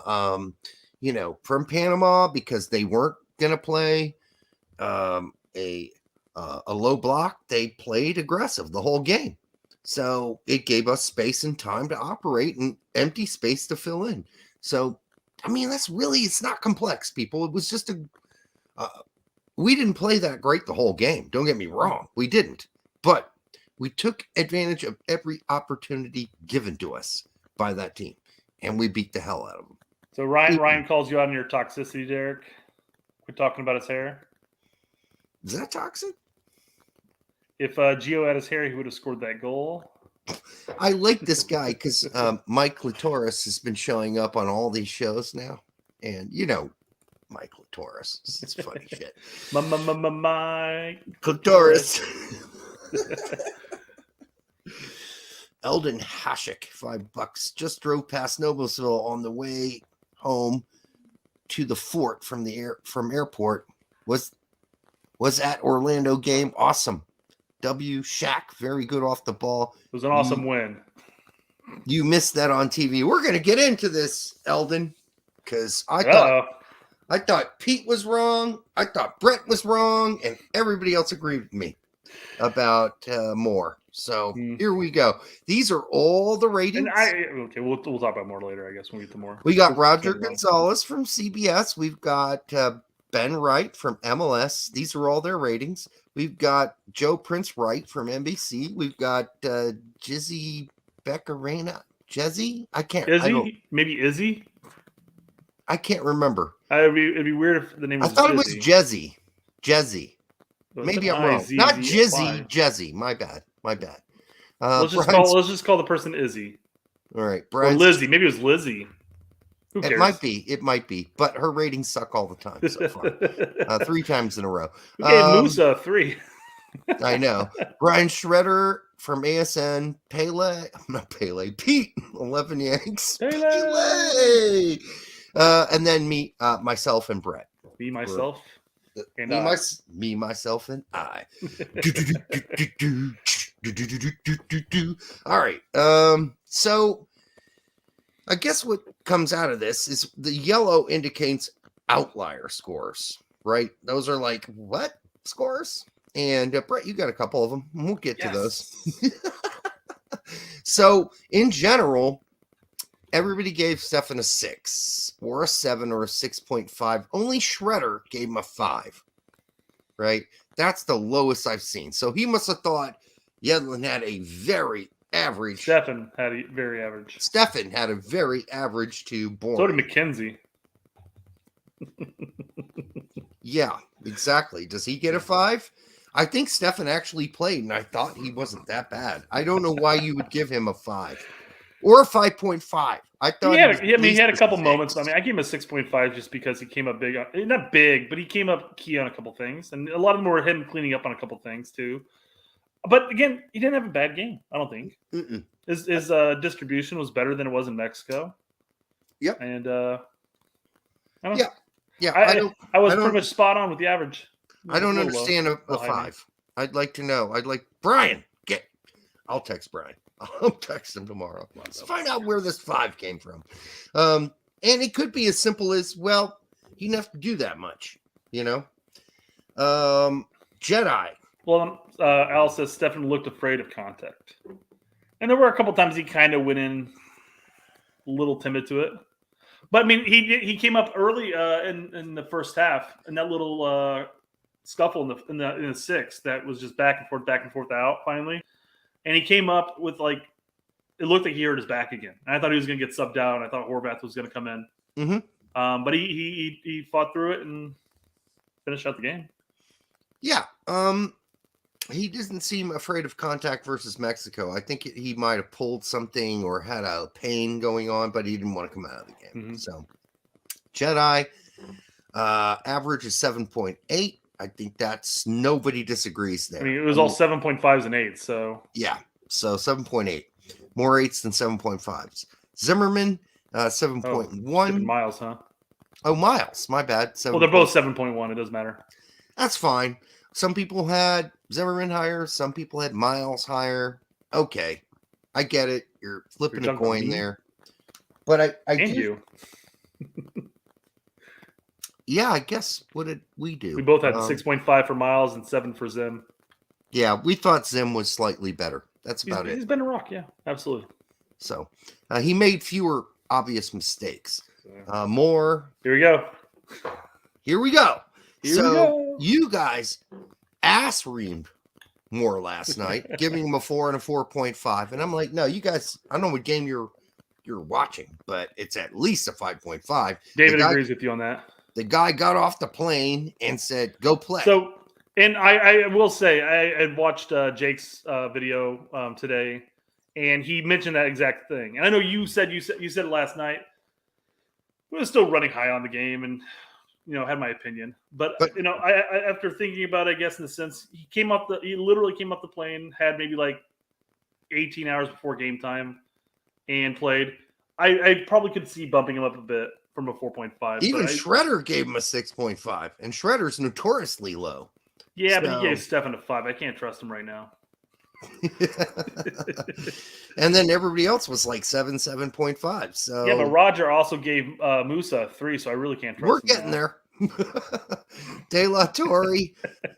Speaker 1: Panama because they weren't going to play. a low block, they played aggressive the whole game. So it gave us space and time to operate and empty space to fill in. So, I mean, it's not complex, people. It was just we didn't play that great the whole game. Don't get me wrong. We didn't. But we took advantage of every opportunity given to us by that team. And we beat the hell out of them.
Speaker 2: So Ryan calls you out on your toxicity, Derek. We're talking about his hair.
Speaker 1: Is that toxic?
Speaker 2: If Gio had his hair, he would have scored that goal.
Speaker 1: I like this guy because Mike Latoris has been showing up on all these shows now. And, Mike Latoris. It's funny shit.
Speaker 2: Mike
Speaker 1: Latoris. Eldon Hashik, $5. Just drove past Noblesville on the way home to the fort from airport. Was at Orlando game. Awesome. W. Shaq, very good off the ball.
Speaker 2: It was an awesome win.
Speaker 1: You missed that on TV. We're going to get into this, Eldon, because I thought Pete was wrong. I thought Brett was wrong, and everybody else agreed with me about more. So here we go. These are all the ratings.
Speaker 2: We'll talk about more later, I guess, when we get to more.
Speaker 1: We got Roger Gonzalez from CBS. We've got Ben Wright from MLS. These are all their ratings. We've got Joe Prince Wright from NBC. We've got Jizzy Beccarena. Jezzy?
Speaker 2: Maybe Izzy?
Speaker 1: I can't remember.
Speaker 2: It'd be weird if the name was
Speaker 1: I thought
Speaker 2: Jizzy.
Speaker 1: it was Jezzy. Jezzy.
Speaker 2: Well,
Speaker 1: maybe I'm wrong. Not Jizzy. Jezzy. My bad.
Speaker 2: Let's just call the person Izzy.
Speaker 1: All right.
Speaker 2: Or Lizzie. Maybe it was Lizzie. Who cares?
Speaker 1: It might be. But her ratings suck all the time so far. 3 times in a row.
Speaker 2: We gave Musa 3.
Speaker 1: I know. Brian Schroeder from ASN. Pete. 11 Yanks. Pele. And then me, myself, and Brett.
Speaker 2: Myself,
Speaker 1: and I. All right. So I guess what comes out of this is the yellow indicates outlier scores, right? Those are like what scores? And Brett, you got a couple of them. We'll get to those. So in general, everybody gave Stefan a 6 or a 7 or a 6.5. Only Shredder gave him a 5, right? That's the lowest I've seen. So he must have thought Yedlin had a very average.
Speaker 2: Stefan had a very average.
Speaker 1: Stefan had a very average to boring.
Speaker 2: So did McKenzie.
Speaker 1: Yeah, exactly. Does he get a 5? I think Stefan actually played, and I thought he wasn't that bad. I don't know why you would give him a 5 or a 5.5. I thought
Speaker 2: he had a couple moments. I mean, I gave him a 6.5 just because he came up big. Not big, but he came up key on a couple things, and a lot of them were him cleaning up on a couple things too. But again, he didn't have a bad game. I don't think his distribution was better than it was in Mexico.
Speaker 1: Yep,
Speaker 2: and
Speaker 1: I
Speaker 2: was pretty much spot on with the average.
Speaker 1: I don't understand a 5. I'd like to know. Brian. I'll text Brian. I'll text him tomorrow. Let's find out where this 5 came from. And it could be as simple as, well, he didn't have to do that much, Jedi.
Speaker 2: Well, Al says Stefan looked afraid of contact. And there were a couple times he kind of went in a little timid to it. But, I mean, he came up early in the first half in that little scuffle in the 6th that was just back and forth out finally. And he came up with it looked like he hurt his back again. And I thought he was going to get subbed out. I thought Horvath was going to come in. Mm-hmm. But he fought through it and finished out the game.
Speaker 1: Yeah. He doesn't seem afraid of contact versus Mexico. I think he might have pulled something or had a pain going on, but he didn't want to come out of the game. Mm-hmm. So Jedi average is 7.8. I think nobody disagrees there.
Speaker 2: I mean, it was all 7.5s and 8s. So
Speaker 1: yeah, so 7.8, more 8s than 7.5s. Zimmerman 7.1.
Speaker 2: Miles, huh?
Speaker 1: Oh, Miles, my bad.
Speaker 2: Well, they're both 7.1. It doesn't matter.
Speaker 1: That's fine. Some people had Zimmerman higher. Some people had Miles higher. Okay, I get it. You're flipping a coin there, but I
Speaker 2: and you.
Speaker 1: yeah, I guess what did we do?
Speaker 2: We both had 6.5 for Miles and 7 for Zim.
Speaker 1: Yeah, we thought Zim was slightly better. That's about
Speaker 2: He's
Speaker 1: it.
Speaker 2: been a rock, yeah, absolutely.
Speaker 1: So he made fewer obvious mistakes. More.
Speaker 2: Here we go.
Speaker 1: Here we go.
Speaker 2: Here
Speaker 1: so
Speaker 2: we go.
Speaker 1: You guys ass reamed more last night, giving him a 4 and a 4.5. And I'm like, no, you guys, I don't know what game you're watching, but it's at least a 5.5.
Speaker 2: David agrees with you on that.
Speaker 1: The guy got off the plane and said, go play.
Speaker 2: So, and I will say, I had watched Jake's video today, and he mentioned that exact thing. And I know you said it last night. I was still running high on the game and, had my opinion. But I after thinking about it, I guess in the sense, he literally came off the plane, had maybe like 18 hours before game time and played. I probably could see bumping him up a bit from a 4.5.
Speaker 1: Even Shredder gave him a 6.5, and Shredder's notoriously low.
Speaker 2: Yeah, but he gave Stefan a 5. I can't trust him right now.
Speaker 1: And then everybody else was like 7.5. So
Speaker 2: yeah, but Roger also gave Musa 3, so I really can't trust him.
Speaker 1: We're getting there. De La Torre,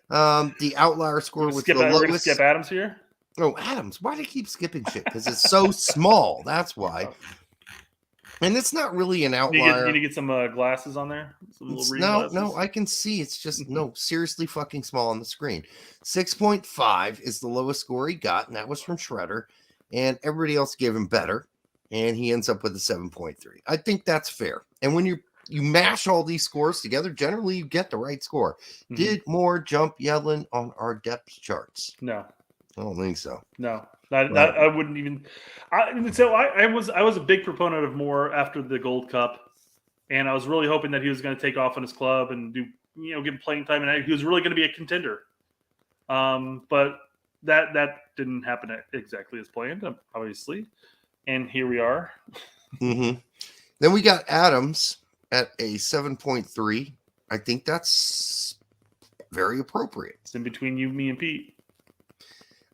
Speaker 1: the outlier score was the lowest.
Speaker 2: We're gonna skip Adams here.
Speaker 1: Oh, Adams! Why do you keep skipping shit? Because it's so small. That's why. And it's not really an outlier.
Speaker 2: You need to get some glasses on there.
Speaker 1: No, I can see. It's just seriously fucking small on the screen. 6.5 is the lowest score he got, and that was from Shredder. And everybody else gave him better, and he ends up with a 7.3. I think that's fair. And when you mash all these scores together, generally you get the right score. Mm-hmm. Did Moore jump Yedlin on our depth charts?
Speaker 2: No,
Speaker 1: I don't think so.
Speaker 2: No. I wouldn't even. I was a big proponent of Moore after the Gold Cup, and I was really hoping that he was going to take off on his club and do give him playing time, and he was really going to be a contender. But that didn't happen exactly as planned, obviously, and here we are.
Speaker 1: Mm-hmm. Then we got Adams at a 7.3. I think that's very appropriate.
Speaker 2: It's in between you, me, and Pete.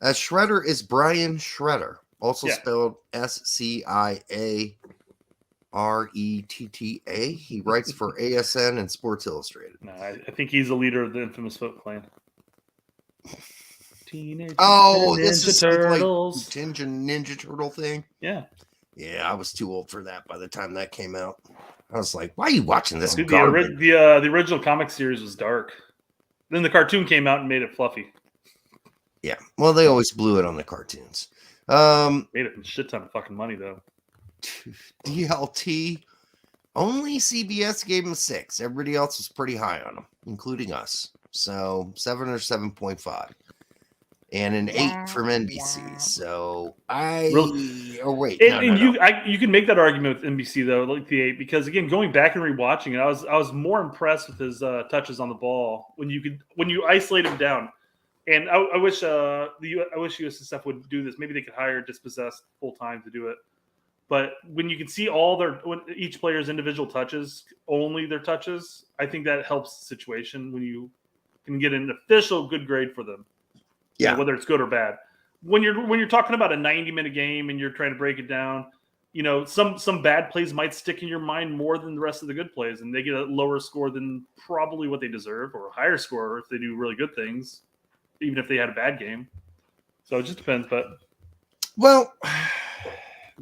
Speaker 1: Shredder is Brian Shredder, also spelled Sciaretta. He writes for ASN and Sports Illustrated.
Speaker 2: No, I think he's the leader of the infamous Foot Clan.
Speaker 1: Teenage this is Turtles. Like Ninja Turtle thing.
Speaker 2: Yeah.
Speaker 1: Yeah, I was too old for that by the time that came out. I was like, why are you watching this?
Speaker 2: Dude, the original comic series was dark. Then the cartoon came out and made it fluffy.
Speaker 1: Yeah, well, they always blew it on the cartoons.
Speaker 2: Made it a shit ton of fucking money, though.
Speaker 1: DLT, only CBS gave him 6. Everybody else was pretty high on him, including us. So 7 or 7.5. And an 8 from NBC. So
Speaker 2: you can make that argument with NBC though, like the 8, because again, going back and rewatching it, I was more impressed with his touches on the ball when you isolate him down. And I wish USSF would do this. Maybe they could hire Dispossessed full time to do it. But when you can see each player's individual touches, only their touches, I think that helps the situation when you can get an official good grade for them.
Speaker 1: Yeah,
Speaker 2: whether it's good or bad. When you're talking about a 90-minute game and you're trying to break it down, some bad plays might stick in your mind more than the rest of the good plays, and they get a lower score than probably what they deserve, or a higher score if they do really good things, even if they had a bad game. So it just depends. But
Speaker 1: well,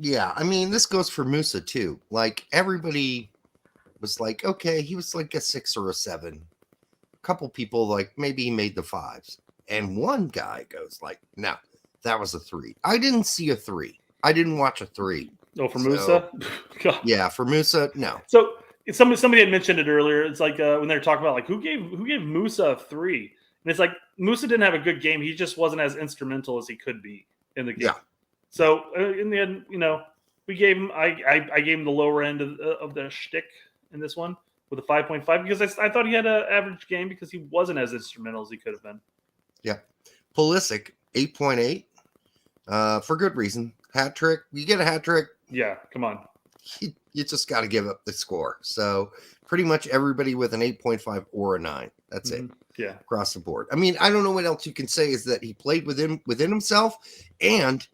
Speaker 1: yeah, I mean, this goes for Musa too. Like everybody was like, okay, he was like a 6 or a 7. A couple people like maybe he made the 5s. And one guy goes like, no, that was a 3. I didn't see a 3. I didn't watch a 3.
Speaker 2: Oh, for Musa?
Speaker 1: Yeah, for Musa, no.
Speaker 2: So somebody had mentioned it earlier. It's like when they were talking about like who gave Musa a 3. And it's like Musa didn't have a good game. He just wasn't as instrumental as he could be in the game. Yeah. So in the end, we gave him. I gave him the lower end of the shtick in this one with a 5.5 because I thought he had an average game because he wasn't as instrumental as he could have been.
Speaker 1: Yeah. Pulisic, 8.8. For good reason. Hat trick. You get a hat trick.
Speaker 2: Yeah, come on.
Speaker 1: You just got to give up the score. So pretty much everybody with an 8.5 or a 9. That's it.
Speaker 2: Yeah.
Speaker 1: Across the board. I mean, I don't know what else you can say is that he played within himself, and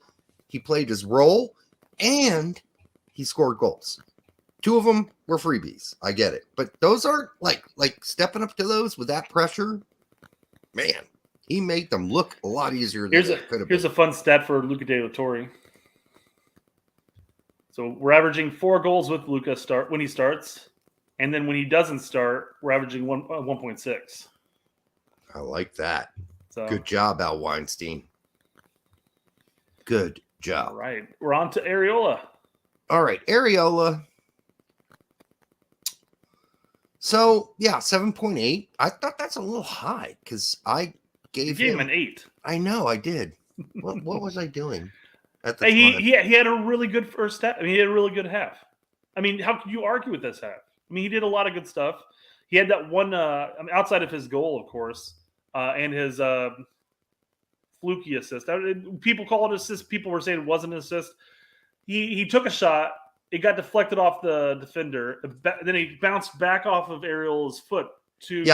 Speaker 1: he played his role, and he scored goals. 2 of them were freebies. I get it. But those aren't like stepping up to those with that pressure. Man, he made them look a lot easier than it could have been.
Speaker 2: Here's a fun stat for Luca De La Torre. So we're averaging 4 goals with Luca when he starts, and then when he doesn't start, we're averaging 1.6.
Speaker 1: I like that.
Speaker 2: So
Speaker 1: Good job, Al Weinstein. Good job.
Speaker 2: all right, we're on to Areola.
Speaker 1: All right, Areola. So, yeah, 7.8. I thought that's a little high because I gave
Speaker 2: him an 8.
Speaker 1: I know, I did. What was I doing at the
Speaker 2: Hey,
Speaker 1: time?
Speaker 2: he had a really good first half. I mean, he had a really good half. I mean, how could you argue with this half? I mean, he did a lot of good stuff. He had that one outside of his goal, of course, and his fluky assist. People call it assist. People were saying it wasn't an assist. He took a shot. It got deflected off the defender. Then he bounced back off of Ariel's foot to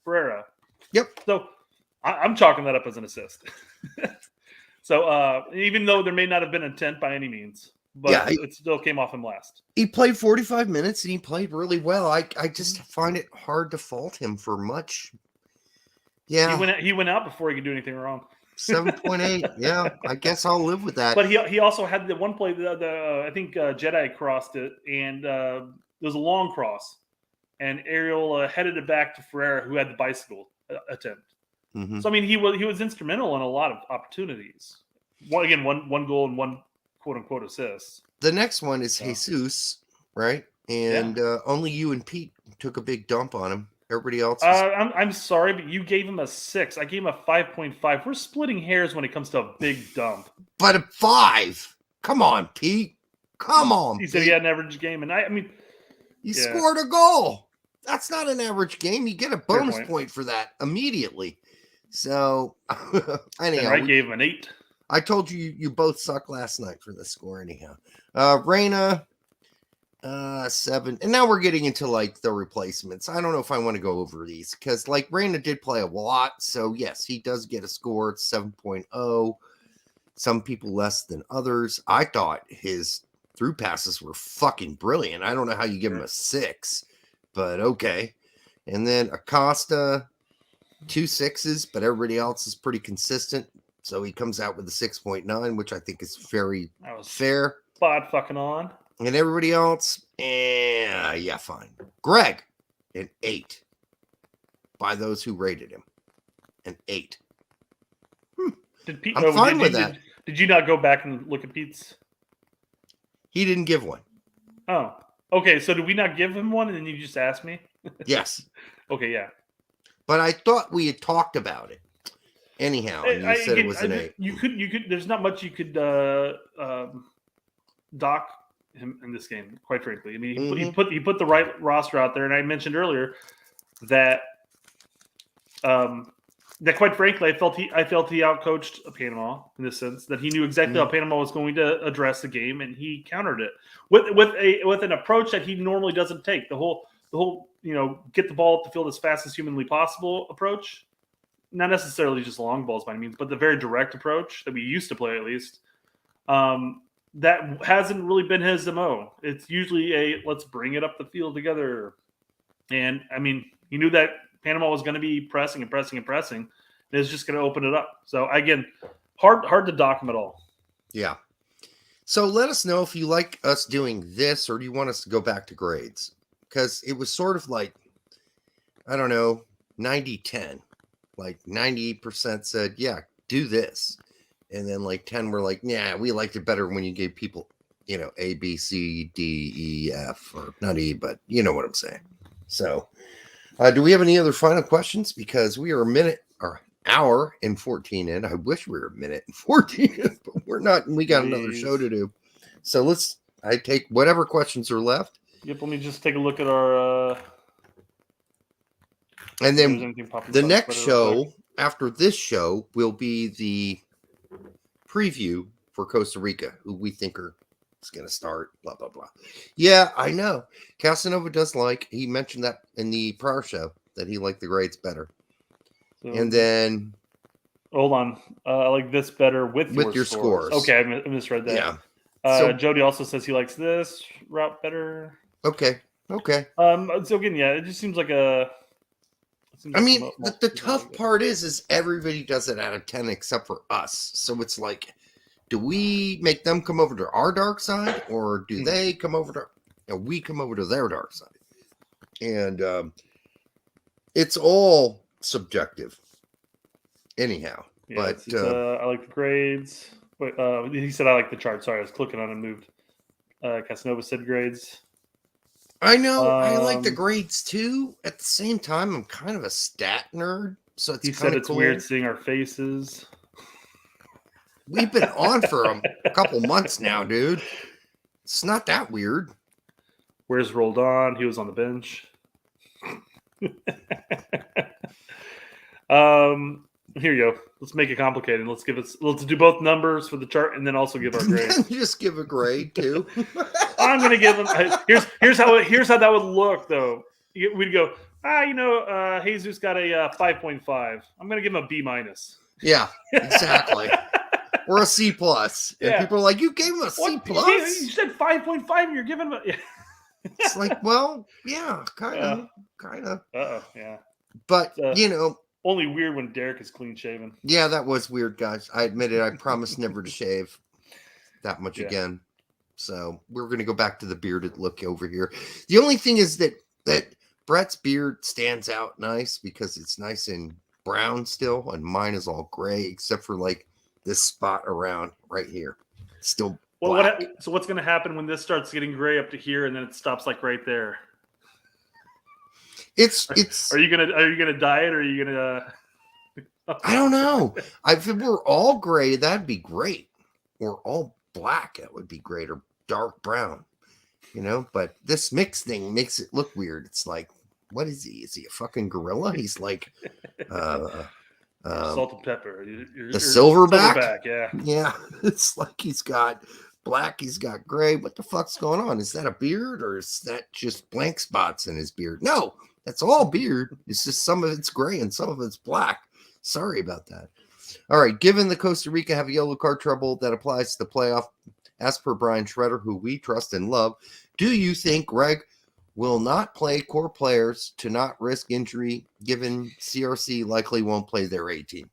Speaker 2: Ferreira.
Speaker 1: Yep.
Speaker 2: So I'm chalking that up as an assist. So even though there may not have been intent by any means, but it still came off him last.
Speaker 1: He played 45 minutes and he played really well. I just find it hard to fault him for much. Yeah.
Speaker 2: He went out before he could do anything wrong.
Speaker 1: 7.8. Yeah, I guess I'll live with that.
Speaker 2: But he also had the one play, I think Jedi crossed it, and there was a long cross, and Ariel headed it back to Ferreira, who had the bicycle attempt.
Speaker 1: Mm-hmm.
Speaker 2: So I mean, he was instrumental in a lot of opportunities. One goal and one quote unquote assist.
Speaker 1: The next one is Jesus, right? And only you and Pete took a big dump on him. Everybody else.
Speaker 2: I'm sorry, but you gave him a 6. I gave him a 5.5. We're splitting hairs when it comes to a big dump.
Speaker 1: But a 5. Come on, Pete. Come on.
Speaker 2: He said he had an average game, and I mean,
Speaker 1: he scored a goal. That's not an average game. You get a bonus point for that immediately. So, anyhow,
Speaker 2: I gave him an 8.
Speaker 1: I told you both suck last night for the score. Anyhow, Reyna. 7, and now we're getting into like the replacements. I don't know if I want to go over these because like Reyna did play a lot, so yes, he does get a score. It's 7.0. Some people less than others. I thought his through passes were fucking brilliant. I don't know how you give him a 6, but okay. And then Acosta, 2 6s, but everybody else is pretty consistent, so he comes out with a 6.9, which I think is very fair.
Speaker 2: Spot fucking on.
Speaker 1: And everybody else, yeah, fine. Greg, an 8 by those who rated him. An 8.
Speaker 2: Did Pete?
Speaker 1: I'm fine with that.
Speaker 2: Did you not go back and look at Pete's?
Speaker 1: He didn't give one.
Speaker 2: Oh, okay. So did we not give him one, and then you just asked me?
Speaker 1: Yes.
Speaker 2: Okay, yeah.
Speaker 1: But I thought we had talked about it. Anyhow, and you said it was an 8.
Speaker 2: You could. There's not much you could dock him in this game, quite frankly. I mean, he put the right roster out there, and I mentioned earlier that quite frankly, I felt he outcoached Panama in this sense, that he knew exactly how Panama was going to address the game, and he countered it with an approach that he normally doesn't take. The whole get the ball up the field as fast as humanly possible approach. Not necessarily just long balls by any means, but the very direct approach that we used to play at least. That hasn't really been his MO. It's usually let's bring it up the field together. And I mean, he knew that Panama was going to be pressing and pressing and pressing. And it's just going to open it up. So again, hard to dock him at all.
Speaker 1: Yeah. So let us know if you like us doing this or do you want us to go back to grades? Because it was sort of like, I don't know, 90-10. Like 90% said, yeah, do this. And then like 10 were like, yeah, we liked it better when you gave people, A, B, C, D, E, F, or not E, but you know what I'm saying. So do we have any other final questions? Because we are hour and 14 in. I wish we were a minute and 14 in, but we're not. And we got another show to do. So I take whatever questions are left.
Speaker 2: Yep. Let me just take a look at our.
Speaker 1: And then the next show after this show will be the preview for Costa Rica, who we think is going to start, blah, blah, blah. Yeah, I know. Casanova he mentioned that in the prior show, that he liked the grades better. So, and then...
Speaker 2: Hold on. I like this better with your
Speaker 1: scores.
Speaker 2: Okay, I misread that.
Speaker 1: Yeah. So
Speaker 2: Jody also says he likes this route better.
Speaker 1: okay.
Speaker 2: So again, yeah, it just seems like a.
Speaker 1: I mean, the tough part is everybody does it out of 10 except for us. So it's like, do we make them come over to our dark side, or do they come over to, we come over to their dark side? And it's all subjective, anyhow.
Speaker 2: Yeah,
Speaker 1: but
Speaker 2: I like the grades. Wait, he said I like the chart. Sorry, I was clicking on it and moved. Casanova said grades.
Speaker 1: I know I like the grades too. At the same time, I'm kind of a stat nerd, so it's
Speaker 2: He
Speaker 1: kind
Speaker 2: said
Speaker 1: of
Speaker 2: it's
Speaker 1: cool.
Speaker 2: weird seeing our faces.
Speaker 1: We've been on for a couple months now, dude. It's not that weird.
Speaker 2: Where's rolled on? He was on the bench. Here you go. Let's make it complicated. Let's do both numbers for the chart and then also give our grade.
Speaker 1: Just give a grade too.
Speaker 2: I'm gonna give him. Here's how that would look though. We'd go. Jesus got a 5.5. I'm gonna give him a B minus.
Speaker 1: Yeah, exactly. Or a C plus. And people are like, "You gave him a C plus?
Speaker 2: You said 5.5. You're giving him a."
Speaker 1: It's like, well, yeah, kind of.
Speaker 2: Yeah.
Speaker 1: But
Speaker 2: only weird when Derek is clean shaven.
Speaker 1: Yeah, that was weird, guys. I admit it. I promised never to shave that much again. So we're going to go back to the bearded look over here. The only thing is that Brett's beard stands out nice because it's nice and brown still, and mine is all gray except for like this spot around right here. Still black.
Speaker 2: So what's going to happen when this starts getting gray up to here and then it stops like right there?
Speaker 1: It's.
Speaker 2: Are you gonna dye it, or are you gonna?
Speaker 1: I don't know. If it were all gray, that'd be great. Or all black, that would be great. Or dark brown, But this mix thing makes it look weird. It's like, what is he? Is he a fucking gorilla? He's like,
Speaker 2: salt and pepper.
Speaker 1: The silverback.
Speaker 2: Yeah.
Speaker 1: Yeah. It's like he's got black, he's got gray. What the fuck's going on? Is that a beard, or is that just blank spots in his beard? No. That's all beard. It's just some of it's gray and some of it's black. Sorry about that. All right. Given the Costa Rica have a yellow card trouble that applies to the playoff, as per Brian Schroeder, who we trust and love, do you think Greg will not play core players to not risk injury, given CRC likely won't play their A team?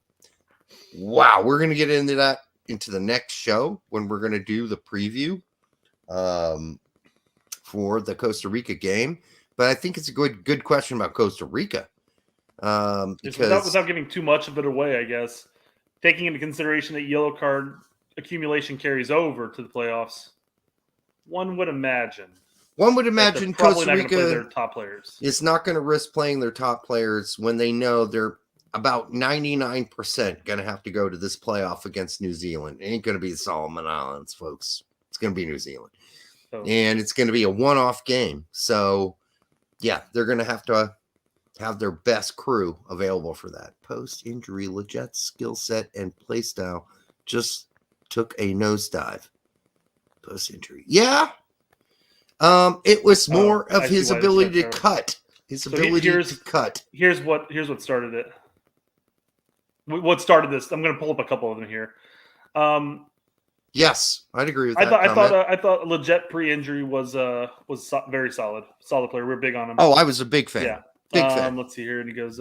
Speaker 1: Wow. We're going to get into that into the next show when we're going to do the preview for the Costa Rica game. But I think it's a good question about Costa Rica.
Speaker 2: Because without giving too much of it away, I guess, taking into consideration that yellow card accumulation carries over to the playoffs, one would imagine
Speaker 1: Costa Rica
Speaker 2: their top players
Speaker 1: is not going to risk playing their top players when they know they're about 99% going to have to go to this playoff against New Zealand. It ain't going to be the Solomon Islands, folks. It's going to be New Zealand. And it's going to be a one-off game. So, yeah, they're going to have their best crew available for that. Post-injury, Leget's skill set and play style just took a nosedive. Post-injury. Yeah. It was more of his ability to cut. His ability to cut.
Speaker 2: Here's what started it. What started this? I'm going to pull up a couple of them here.
Speaker 1: Yes, I'd agree with that.
Speaker 2: I thought Leggett pre-injury was very solid player. We're big on him.
Speaker 1: Oh, I was a big fan.
Speaker 2: Yeah.
Speaker 1: Big fan.
Speaker 2: Let's see here. And he goes,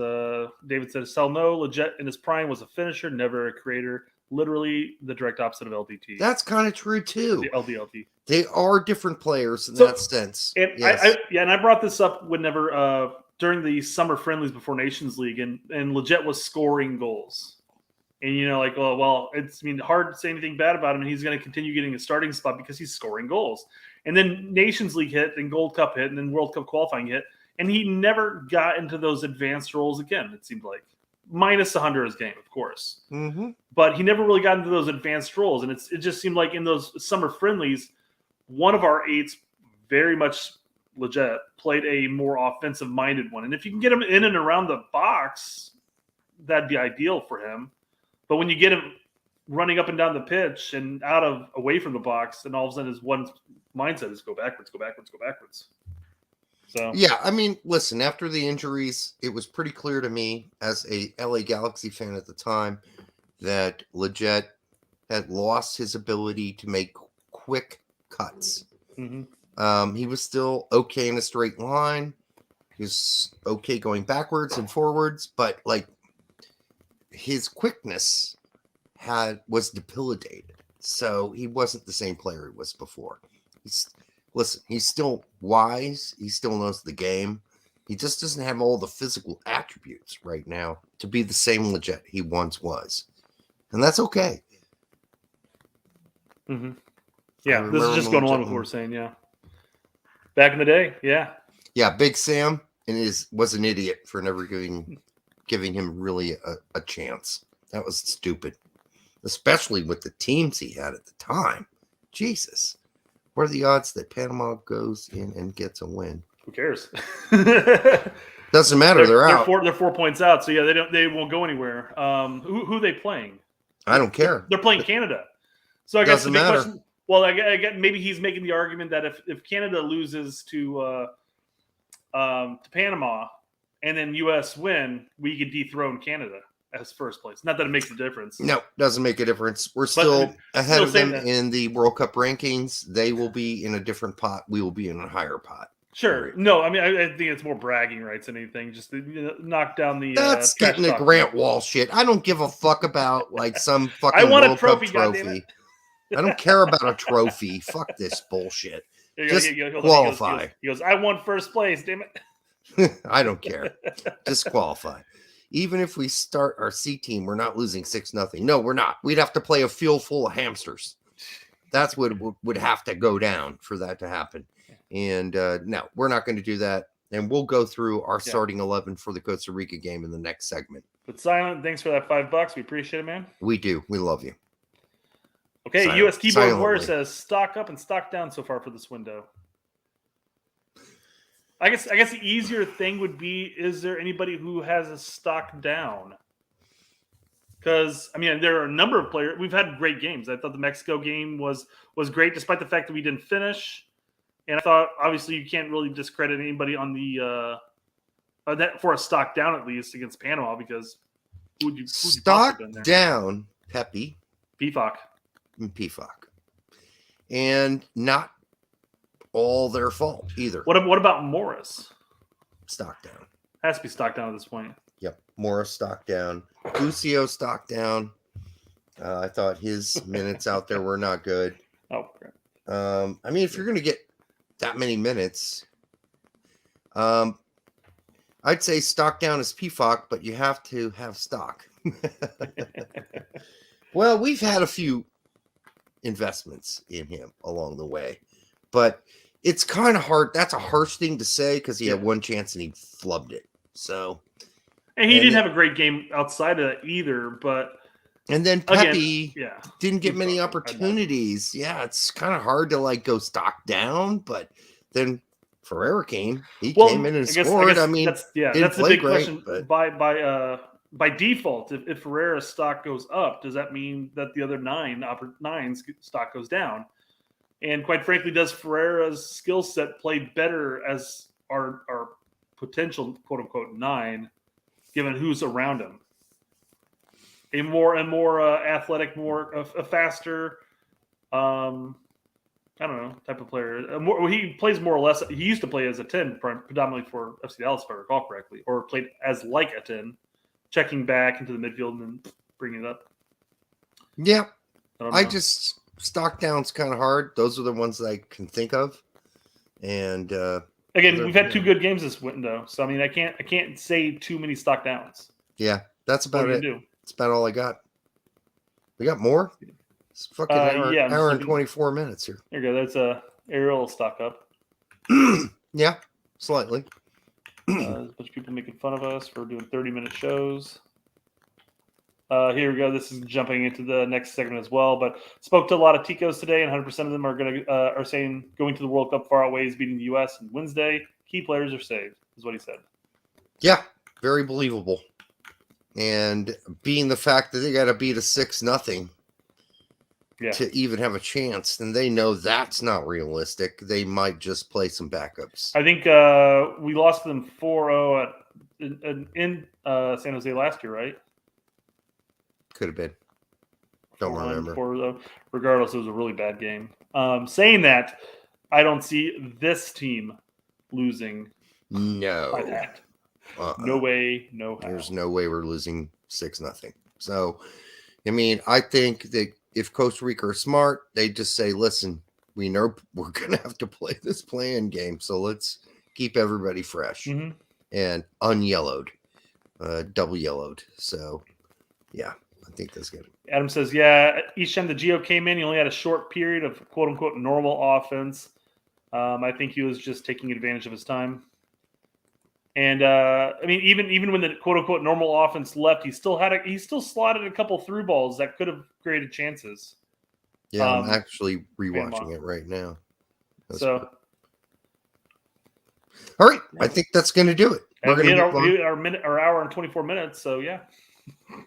Speaker 2: David says, "Sell no. Leggett in his prime was a finisher, never a creator. Literally the direct opposite of LDT."
Speaker 1: That's kind of true too.
Speaker 2: The LDLT.
Speaker 1: They are different players in that sense.
Speaker 2: And
Speaker 1: yes.
Speaker 2: I brought this up whenever during the summer friendlies before Nations League, and Leggett was scoring goals. And it's hard to say anything bad about him, and he's going to continue getting a starting spot because he's scoring goals. And then Nations League hit, then Gold Cup hit, and then World Cup qualifying hit, and he never got into those advanced roles again. It seemed like minus 100 his game, of course, but he never really got into those advanced roles. And it just seemed like in those summer friendlies, one of our eights, very much legit, played a more offensive-minded one. And if you can get him in and around the box, that'd be ideal for him. But when you get him running up and down the pitch and away from the box, and all of a sudden his one mindset is go backwards, go backwards, go backwards. So
Speaker 1: yeah, I mean, listen, after the injuries, it was pretty clear to me as a LA Galaxy fan at the time that Leggett had lost his ability to make quick cuts.
Speaker 2: Mm-hmm.
Speaker 1: He was still okay in a straight line. He was okay going backwards and forwards, but like his quickness was debilitated. So he wasn't the same player he was before. He's still wise. He still knows the game. He just doesn't have all the physical attributes right now to be the same legit he once was. And that's okay.
Speaker 2: Mm-hmm. Yeah, this is just going along with what we're saying, yeah. Back in the day, yeah.
Speaker 1: Yeah, Big Sam was an idiot for never giving him really a chance. That was stupid. Especially with the teams he had at the time. Jesus. What are the odds that Panama goes in and gets a win?
Speaker 2: Who cares?
Speaker 1: Doesn't matter. They're out.
Speaker 2: They're 4 points out, so yeah, they won't go anywhere. Who are they playing?
Speaker 1: I don't care.
Speaker 2: They're playing Canada. So I guess the big
Speaker 1: matter.
Speaker 2: question. Well, I guess maybe he's making the argument that if Canada loses to Panama and then U.S. win, we could dethrone Canada as first place. Not that it makes a difference.
Speaker 1: No, doesn't make a difference. We're still ahead of them in the World Cup rankings. They will be in a different pot. We will be in a higher pot.
Speaker 2: Sure. No, I mean, I think it's more bragging rights than anything. Just to knock down the.
Speaker 1: That's getting the Grant Wahl shit. I don't give a fuck about like some fucking
Speaker 2: I want
Speaker 1: World
Speaker 2: a trophy,
Speaker 1: Cup trophy. I don't care about a trophy. Fuck this bullshit. Just qualify.
Speaker 2: He goes, I won first place, damn it.
Speaker 1: I don't care. Just qualify. Even if we start our C team, we're not losing 6-0. No, we're not. We'd have to play a field full of hamsters. That's what would have to go down for that to happen. And no, we're not going to do that. And we'll go through our starting 11 for the Costa Rica game in the next segment.
Speaker 2: But Silent, thanks for that $5. We appreciate it, man.
Speaker 1: We do. We love you.
Speaker 2: Okay, U.S. Keyboard Warrior says stock up and stock down so far for this window. I guess the easier thing would be, is there anybody who has a stock down? Because, I mean, there are a number of players. We've had great games. I thought the Mexico game was great, despite the fact that we didn't finish. And I thought, obviously, you can't really discredit anybody on the that for a stock down, at least, against Panama, because who would you
Speaker 1: stock down, Pepe.
Speaker 2: PFOC.
Speaker 1: And not all their fault either.
Speaker 2: What about Morris?
Speaker 1: Stock down.
Speaker 2: Has to be stock down at this point.
Speaker 1: Yep. Morris stock down. Lucio stock down. I thought his minutes out there were not good.
Speaker 2: Oh, great.
Speaker 1: I mean, if you're going to get that many minutes, I'd say stock down is PFOC, but you have to have stock. Well, we've had a few investments in him along the way, but it's kind of hard. That's a harsh thing to say because he had one chance and he flubbed it. So,
Speaker 2: and he didn't have a great game outside of that either. But
Speaker 1: and then Pepe
Speaker 2: again,
Speaker 1: didn't get many opportunities. Yeah, it's kind of hard to like go stock down, but then Ferreira came. He came in and scored. I mean,
Speaker 2: that's the big question. But by default, if Ferreira's stock goes up, does that mean that the other nine's stock goes down? And quite frankly, does Ferreira's skill set play better as our potential quote unquote 9, given who's around him? A more athletic, a faster, I don't know, type of player. He plays more or less. He used to play as a 10, predominantly for FC Dallas, if I recall correctly, or played as like a 10. Checking back into the midfield and then bringing it up.
Speaker 1: Yeah. I just stock down's kind of hard. Those are the ones that I can think of. And
Speaker 2: again, we've had 2 good games this window, so I mean, I can't say too many stock downs.
Speaker 1: Yeah, that's about it. That's about all I got. We got more. It's fucking hour and 24 minutes here.
Speaker 2: There you go. That's a Ariel stock up.
Speaker 1: Yeah, slightly.
Speaker 2: There's a bunch of people making fun of us for doing 30-minute shows. Here we go. This is jumping into the next segment as well. But spoke to a lot of Ticos today, and 100% of them are saying going to the World Cup far outweighs beating the U.S. on Wednesday. Key players are saved, is what he said.
Speaker 1: Yeah, very believable. And being the fact that they got to beat a 6-0 to even have a chance, and they know that's not realistic. They might just play some backups.
Speaker 2: I think we lost them 4-0 in San Jose last year, right?
Speaker 1: Could have been. Don't remember.
Speaker 2: Regardless, it was a really bad game. Saying that, I don't see this team losing
Speaker 1: No.
Speaker 2: by that. No way, no how.
Speaker 1: There's no way we're losing 6-0. So, I mean, I think that if Costa Rica are smart, they just say, listen, we know we're going to have to play this play-in game, so let's keep everybody fresh and unyellowed, double yellowed. So, yeah, I think that's good.
Speaker 2: Adam says, yeah, each time the Geo came in, he only had a short period of quote-unquote normal offense. I think he was just taking advantage of his time. And I mean, even when the quote unquote normal offense left, he still slotted a couple through balls that could have created chances.
Speaker 1: Yeah, I'm actually rewatching it right now. All right, I think that's going to do it.
Speaker 2: We're going to our hour and 24 minutes. So yeah,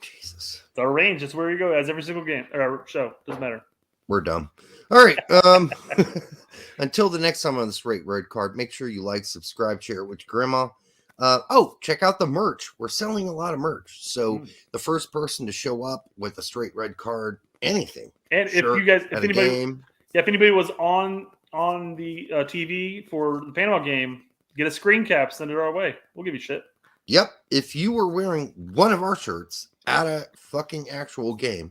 Speaker 1: Jesus,
Speaker 2: it's our range. It's where you go as every single game or show. Doesn't matter.
Speaker 1: We're dumb. All right. Until the next time on the Straight Red Card, make sure you like, subscribe, share it with your grandma. Check out the merch. We're selling a lot of merch. So the first person to show up with a Straight Red Card, anything.
Speaker 2: And if anybody was on the TV for the Panama game, get a screen cap, send it our way. We'll give you shit.
Speaker 1: Yep. If you were wearing one of our shirts at a fucking actual game,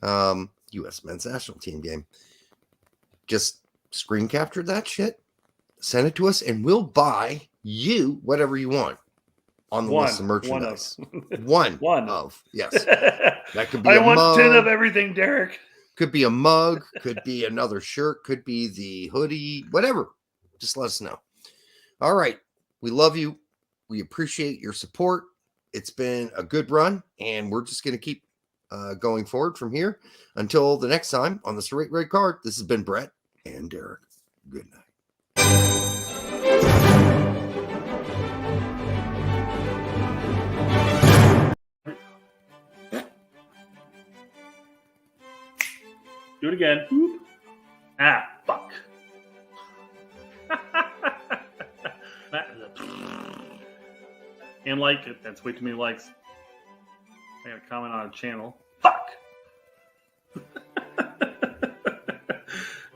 Speaker 1: U.S. men's national team game, just screen capture that shit, send it to us, and we'll buy you whatever you want on the list of merchandise. One of. Yes. That could be
Speaker 2: I
Speaker 1: a
Speaker 2: want
Speaker 1: mug.
Speaker 2: 10 of everything, Derek.
Speaker 1: Could be a mug, could be another shirt, could be the hoodie, whatever. Just let us know. All right. We love you. We appreciate your support. It's been a good run, and we're just going to keep going forward from here until the next time on the Straight Red Card. This has been Brett and Derek. Good night.
Speaker 2: Do it again. Ah, fuck. And like it. That's way too many likes. I got a comment on a channel. Fuck.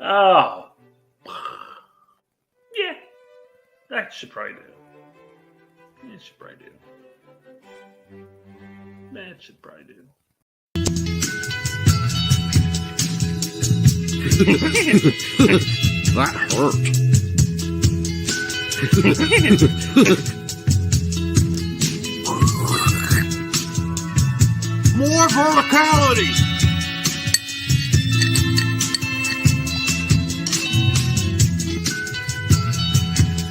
Speaker 2: Oh. Yeah. That should probably do. That should probably do. That should probably do.
Speaker 1: That hurt. More verticality.